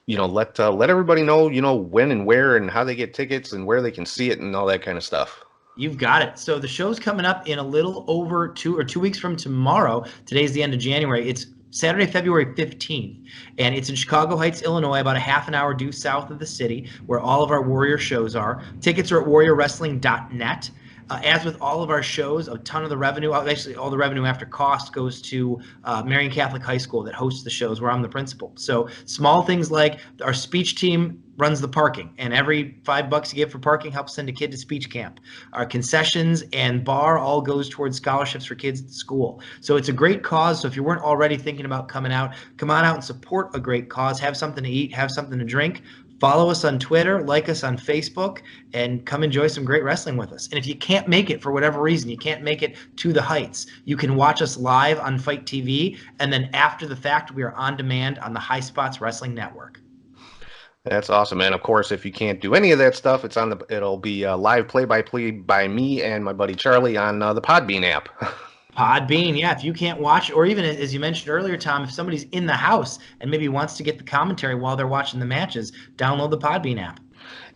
let everybody know, when and where and how they get tickets and where they can see it and all that kind of stuff.
You've got it. So the show's coming up in a little over 2 weeks from tomorrow. Today's the end of January. It's Saturday, February 15th, and it's in Chicago Heights, Illinois, about a half an hour due south of the city, where all of our Warrior shows are. Tickets are at warriorwrestling.net. As with all of our shows, a ton of the revenue, actually all the revenue after cost, goes to Marian Catholic High School that hosts the shows where I'm the principal. So small things like our speech team runs the parking, and every $5 you give for parking helps send a kid to speech camp. Our concessions and bar all goes towards scholarships for kids at school. So it's a great cause. So if you weren't already thinking about coming out, come on out and support a great cause. Have something to eat, have something to drink. Follow us on Twitter, like us on Facebook, and come enjoy some great wrestling with us. And if you can't make it for whatever reason, you can't make it to the heights, you can watch us live on Fight TV, and then after the fact, we are on demand on the High Spots Wrestling Network.
That's awesome, man. Of course, if you can't do any of that stuff, it'll be live play-by-play by me and my buddy Charlie on the Podbean app.
Podbean, yeah. If you can't watch, or even as you mentioned earlier, Tom, if somebody's in the house and maybe wants to get the commentary while they're watching the matches, download the Podbean app.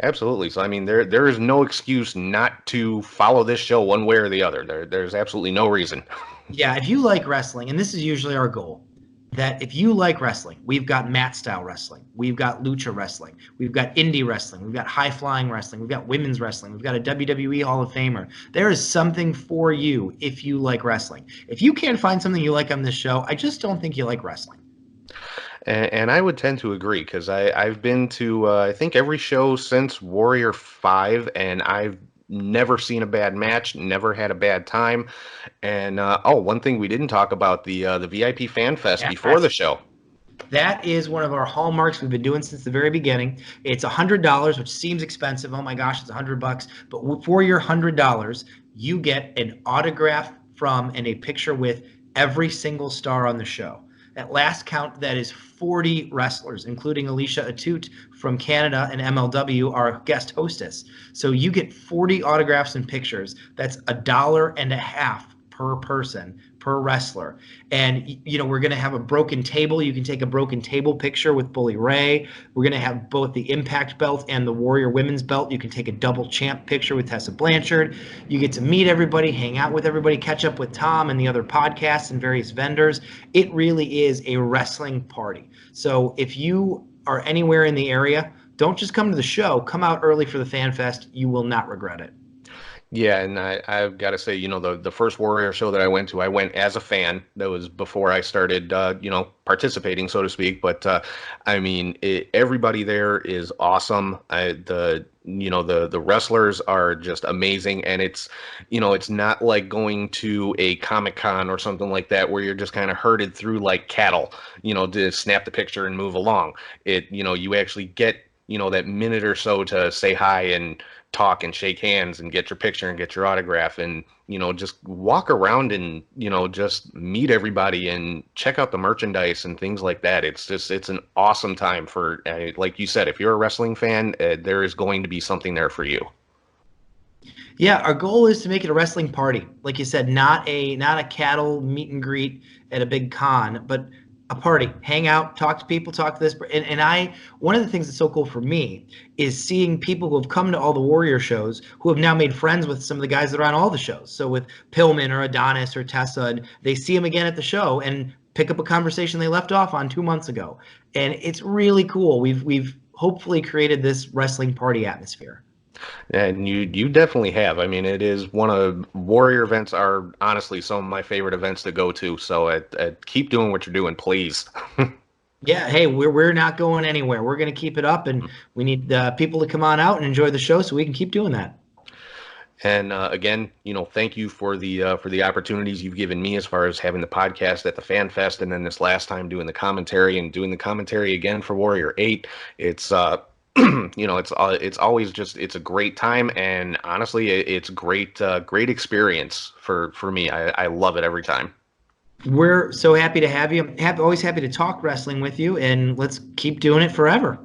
Absolutely. So I mean, there is no excuse not to follow this show one way or the other. There's absolutely no reason.
Yeah, if you like wrestling, and this is usually our goal, that if you like wrestling, we've got mat style wrestling, we've got lucha wrestling, we've got indie wrestling, we've got high flying wrestling, we've got women's wrestling, we've got a WWE Hall of Famer. There is something for you if you like wrestling. If you can't find something you like on this show, I just don't think you like wrestling.
And I would tend to agree because I've been to I think every show since Warrior 5, and I've never seen a bad match, never had a bad time. And one thing we didn't talk about, the VIP Fan Fest before the
Yes.
show.
That is one of our hallmarks we've been doing since the very beginning. It's $100, which seems expensive. Oh my gosh, it's $100. But for your $100, you get an autograph from and a picture with every single star on the show. At last count, that is 40 wrestlers, including Alicia Atut from Canada and MLW, our guest hostess. So you get 40 autographs and pictures. That's $1.50 per person, per wrestler. And we're going to have a broken table. You can take a broken table picture with Bully Ray. We're going to have both the Impact belt and the Warrior Women's belt. You can take a double champ picture with Tessa Blanchard. You get to meet everybody, hang out with everybody, catch up with Tom and the other podcasts and various vendors. It really is a wrestling party. So if you are anywhere in the area, don't just come to the show. Come out early for the Fan Fest. You will not regret it.
Yeah, and I've got to say, the first Warrior show that I went to, I went as a fan. That was before I started, participating, so to speak. But I mean, everybody there is awesome. The wrestlers are just amazing, and it's not like going to a Comic-Con or something like that where you're just kind of herded through like cattle, to snap the picture and move along. You actually get that minute or so to say hi and talk and shake hands and get your picture and get your autograph and just walk around and just meet everybody and check out the merchandise and things like that. It's an awesome time for like you said, if you're a wrestling fan, there is going to be something there for you.
Yeah, our goal is to make it a wrestling party. Like you said, not a cattle meet and greet at a big con, but a party. Hang out, talk to people, talk to this. And one of the things that's so cool for me is seeing people who have come to all the Warrior shows who have now made friends with some of the guys that are on all the shows. So with Pillman or Adonis or Tessa, and they see them again at the show and pick up a conversation they left off on 2 months ago. And it's really cool. We've hopefully created this wrestling party atmosphere.
And you definitely have. I mean, it is one of Warrior events are honestly some of my favorite events to go to. So keep doing what you're doing, please.
Yeah, hey, we're not going anywhere. We're going to keep it up, and we need people to come on out and enjoy the show so we can keep doing that.
And again, thank you for the opportunities you've given me as far as having the podcast at the Fan Fest, and then this last time doing the commentary and doing the commentary again for Warrior 8. It's it's always just it's a great time, and honestly, it's great experience for me. I love it every time.
We're so happy to have you. Always happy to talk wrestling with you, and let's keep doing it forever.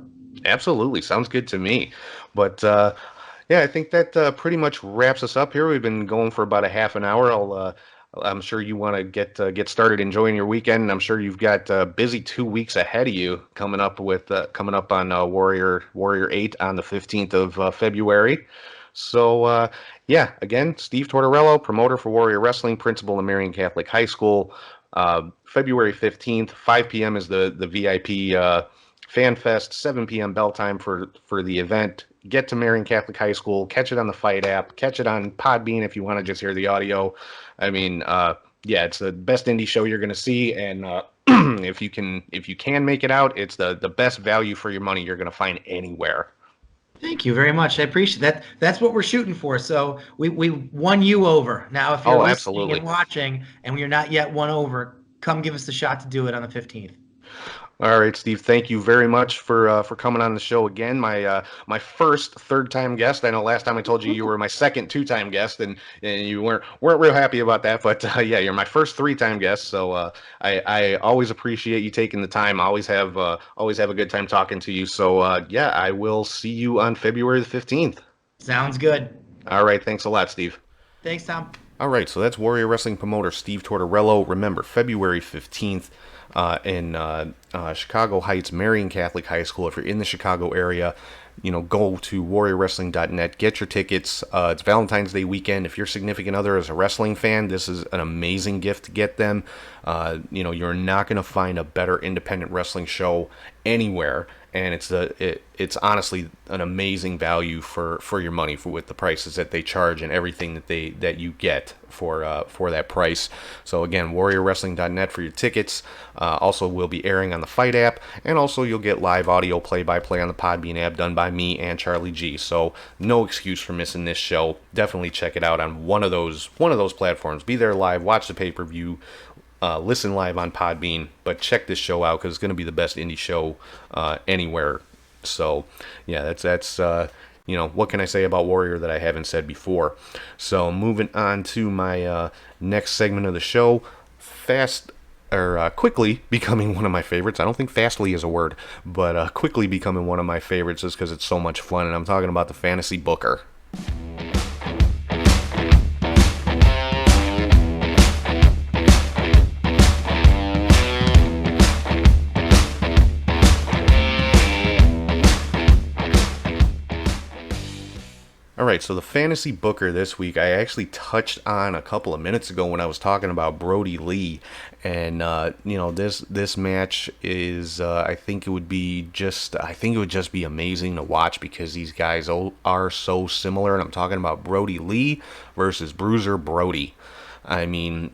Absolutely, sounds good to me. But yeah, I think that pretty much wraps us up here. We've been going for about a half an hour. I'm sure you want to get started enjoying your weekend, and I'm sure you've got busy 2 weeks ahead of you coming up on Warrior 8 on the 15th of February. So yeah, again, Steve Tortorello, promoter for Warrior Wrestling, principal of Marian Catholic High School. February 15th, 5 p.m. is the VIP Fan Fest, 7 p.m. bell time for the event. get to Marion Catholic High School, catch it on the Fight app, catch it on Podbean if you want to just hear the audio. I mean, yeah, it's the best indie show you're going to see, and if you can make it out, it's the best value for your money you're going to find anywhere.
Thank you very much. I appreciate that. That's what we're shooting for. So we won you over. Now, if you're
Oh,
listening
absolutely.
and watching and you're not yet won over, come give us the shot to do it on the 15th.
All right, Steve. Thank you very much for coming on the show again. My first third-time guest. I know last time I told you were my second two-time guest, and you weren't real happy about that. But yeah, you're my first three-time guest. So I always appreciate you taking the time. I always have a good time talking to you. So yeah, I will see you on February the 15th.
Sounds good.
All right. Thanks a lot, Steve.
Thanks, Tom.
All right, so that's Warrior Wrestling promoter Steve Tortorello. Remember, February 15th in Chicago Heights, Marion Catholic High School. If you're in the Chicago area, go to warriorwrestling.net, get your tickets. It's Valentine's Day weekend. If your significant other is a wrestling fan, this is an amazing gift to get them. You're not going to find a better independent wrestling show anywhere, and it's honestly an amazing value for your money with the prices that they charge and everything that you get for that price. So again, warriorwrestling.net for your tickets. Also, we'll be airing on the Fight app, and also you'll get live audio play-by-play on the Podbean app done by me and Charlie G. So no excuse for missing this show. Definitely check it out on one of those platforms. Be there live, watch the pay-per-view. Listen live on Podbean, but check this show out because it's going to be the best indie show anywhere. So, yeah, that's what can I say about Warrior that I haven't said before? So, moving on to my next segment of the show, quickly becoming one of my favorites. I don't think fastly is a word, but quickly becoming one of my favorites is because it's so much fun, and I'm talking about the Fantasy Booker. All right, so the Fantasy Booker this week, I actually touched on a couple of minutes ago when I was talking about Brody Lee, and this match is I think it would just be amazing to watch because these guys are so similar, and I'm talking about Brody Lee versus Bruiser Brody. I mean,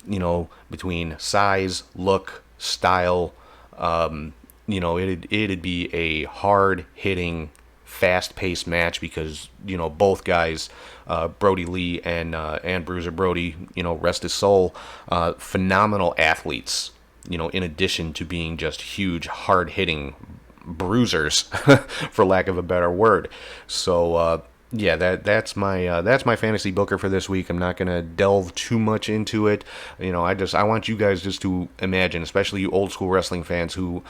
between size, look, style, it'd be a hard hitting, fast-paced match because both guys, Brody Lee and Bruiser Brody, rest his soul, phenomenal athletes. In addition to being just huge, hard-hitting bruisers, for lack of a better word. So yeah, that's my Fantasy Booker for this week. I'm not gonna delve too much into it. I want you guys just to imagine, especially you old school wrestling fans who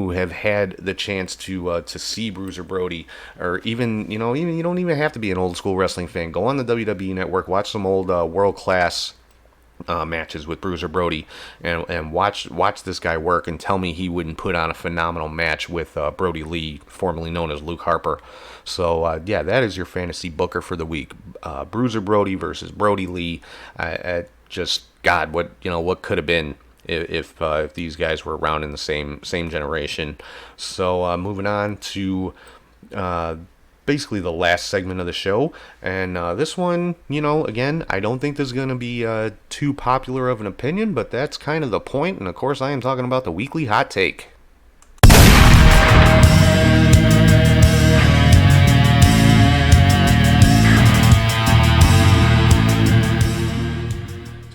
have had the chance to see Bruiser Brody, or even you don't even have to be an old school wrestling fan. Go on the WWE Network, watch some old world class matches with Bruiser Brody, and watch this guy work, and tell me he wouldn't put on a phenomenal match with Brody Lee, formerly known as Luke Harper. So yeah, that is your Fantasy Booker for the week. Bruiser Brody versus Brody Lee. Just God, what could have been if these guys were around in the same generation. So moving on to basically the last segment of the show, and this one, again, I don't think this is going to be too popular of an opinion, but that's kind of the point, and of course I am talking about the weekly hot take.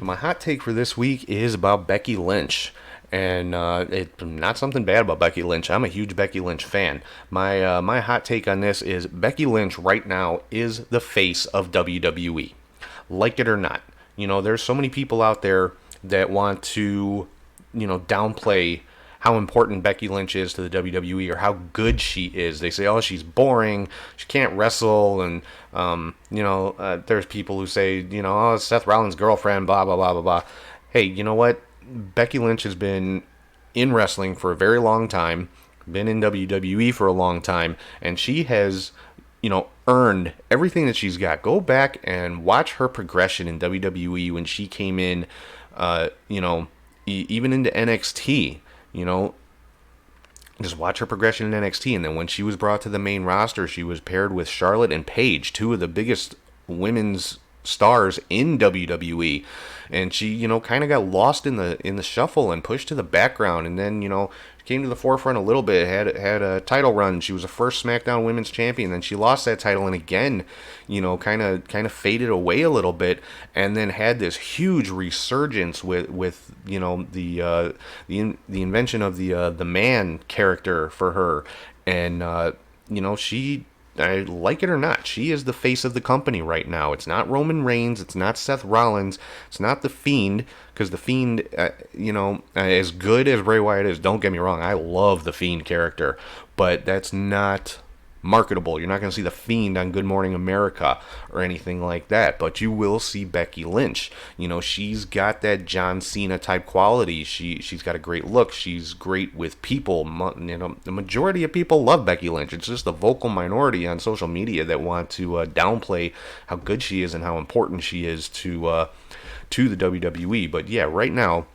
My hot take for this week is about Becky Lynch, and it's not something bad about Becky Lynch. I'm a huge Becky Lynch fan. My hot take on this is Becky Lynch right now is the face of WWE, like it or not. There's so many people out there that want to, downplay how important Becky Lynch is to the WWE or how good she is. They say, oh, she's boring, she can't wrestle, and there's people who say, oh, it's Seth Rollins' girlfriend, blah, blah, blah, blah, blah. Hey, you know what? Becky Lynch has been in wrestling for a very long time, been in WWE for a long time, and she has, earned everything that she's got. Go back and watch her progression in WWE when she came in, even into NXT. just watch her progression in NXT. And then when she was brought to the main roster, she was paired with Charlotte and Paige, two of the biggest women's stars in WWE, and she, kind of got lost in the shuffle and pushed to the background, and then, came to the forefront a little bit, had a title run. She was the first SmackDown Women's Champion, then she lost that title, and again, kind of faded away a little bit, and then had this huge resurgence with the invention of the man character for her, and she, I like it or not, she is the face of the company right now. It's not Roman Reigns. It's not Seth Rollins. It's not The Fiend, because The Fiend, as good as Bray Wyatt is, don't get me wrong, I love The Fiend character, but that's not marketable. You're not going to see The Fiend on Good Morning America or anything like that, but you will see Becky Lynch. She's got that John Cena type quality. She's got a great look. She's great with people. The majority of people love Becky Lynch. It's just the vocal minority on social media that want to downplay how good she is and how important she is to the WWE. But yeah, right now,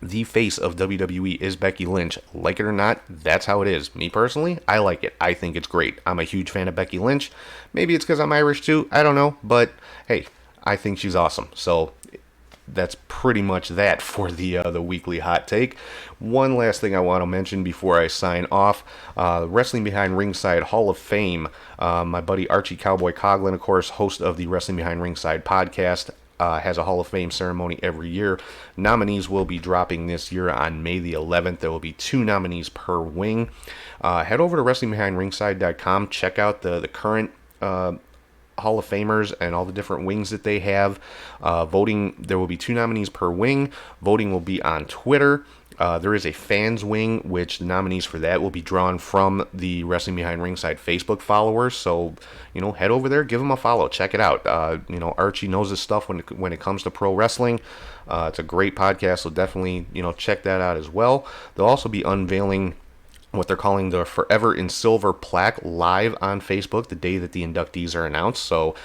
the face of WWE is Becky Lynch. Like it or not, that's how it is. Me personally, I like it. I think it's great. I'm a huge fan of Becky Lynch. Maybe it's because I'm Irish too. I don't know. But hey, I think she's awesome. So that's pretty much that for the weekly hot take. One last thing I want to mention before I sign off. Wrestling Behind Ringside Hall of Fame. My buddy Archie Cowboy Coughlin, of course, host of the Wrestling Behind Ringside podcast, has a Hall of Fame ceremony every year. Nominees will be dropping this year on May the 11th. There will be 2 nominees per wing. Head over to WrestlingBehindRingside.com. Check out the current Hall of Famers and all the different wings that they have. Voting, there will be 2 nominees per wing. Voting will be on Twitter. There is a fans wing, which the nominees for that will be drawn from the Wrestling Behind Ringside Facebook followers. So, head over there, give them a follow, check it out. Archie knows his stuff when it comes to pro wrestling. It's a great podcast, so definitely, check that out as well. They'll also be unveiling what they're calling the Forever in Silver plaque live on Facebook the day that the inductees are announced, so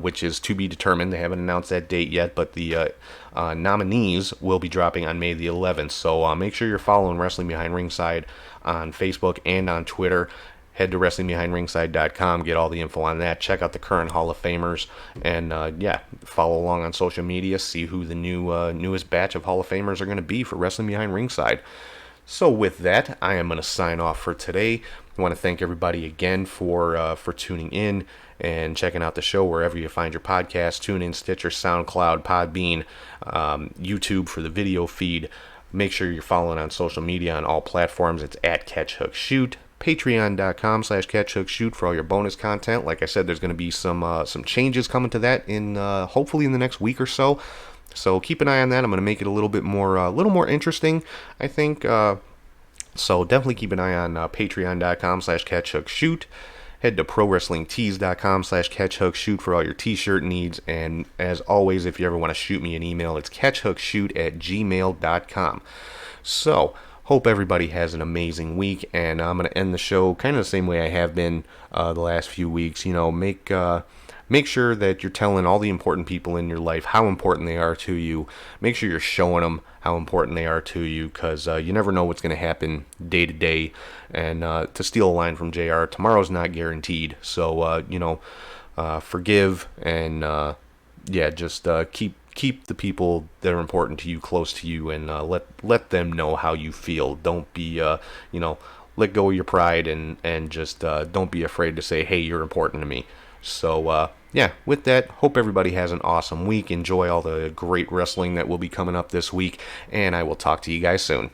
which is to be determined. They haven't announced that date yet, but the nominees will be dropping on May the 11th. So make sure you're following Wrestling Behind Ringside on Facebook and on Twitter. Head to WrestlingBehindRingside.com, get all the info on that. Check out the current Hall of Famers, and follow along on social media. See who the newest batch of Hall of Famers are going to be for Wrestling Behind Ringside. So with that, I am going to sign off for today. I want to thank everybody again for tuning in and checking out the show wherever you find your podcast. TuneIn, Stitcher, SoundCloud, Podbean, YouTube for the video feed. Make sure you're following on social media on all platforms. It's at CatchHookShoot. Patreon.com/CatchHookShoot for all your bonus content. Like I said, there's going to be some changes coming to that in hopefully in the next week or so. So keep an eye on that. I'm going to make it a little more interesting, I think. So definitely keep an eye on Patreon.com/CatchHookShoot. Head to ProWrestlingTees.com/CatchHookShoot for all your t-shirt needs. And as always, if you ever want to shoot me an email, it's CatchHookShoot@gmail.com. So hope everybody has an amazing week, and I'm going to end the show kind of the same way I have been the last few weeks. Make sure that you're telling all the important people in your life how important they are to you. Make sure you're showing them how important they are to you, because you never know what's going to happen day to day. And to steal a line from JR, tomorrow's not guaranteed. So, forgive and, just keep the people that are important to you close to you, and let them know how you feel. Don't be, let go of your pride, and just don't be afraid to say, hey, you're important to me. So, with that, hope everybody has an awesome week. Enjoy all the great wrestling that will be coming up this week, and I will talk to you guys soon.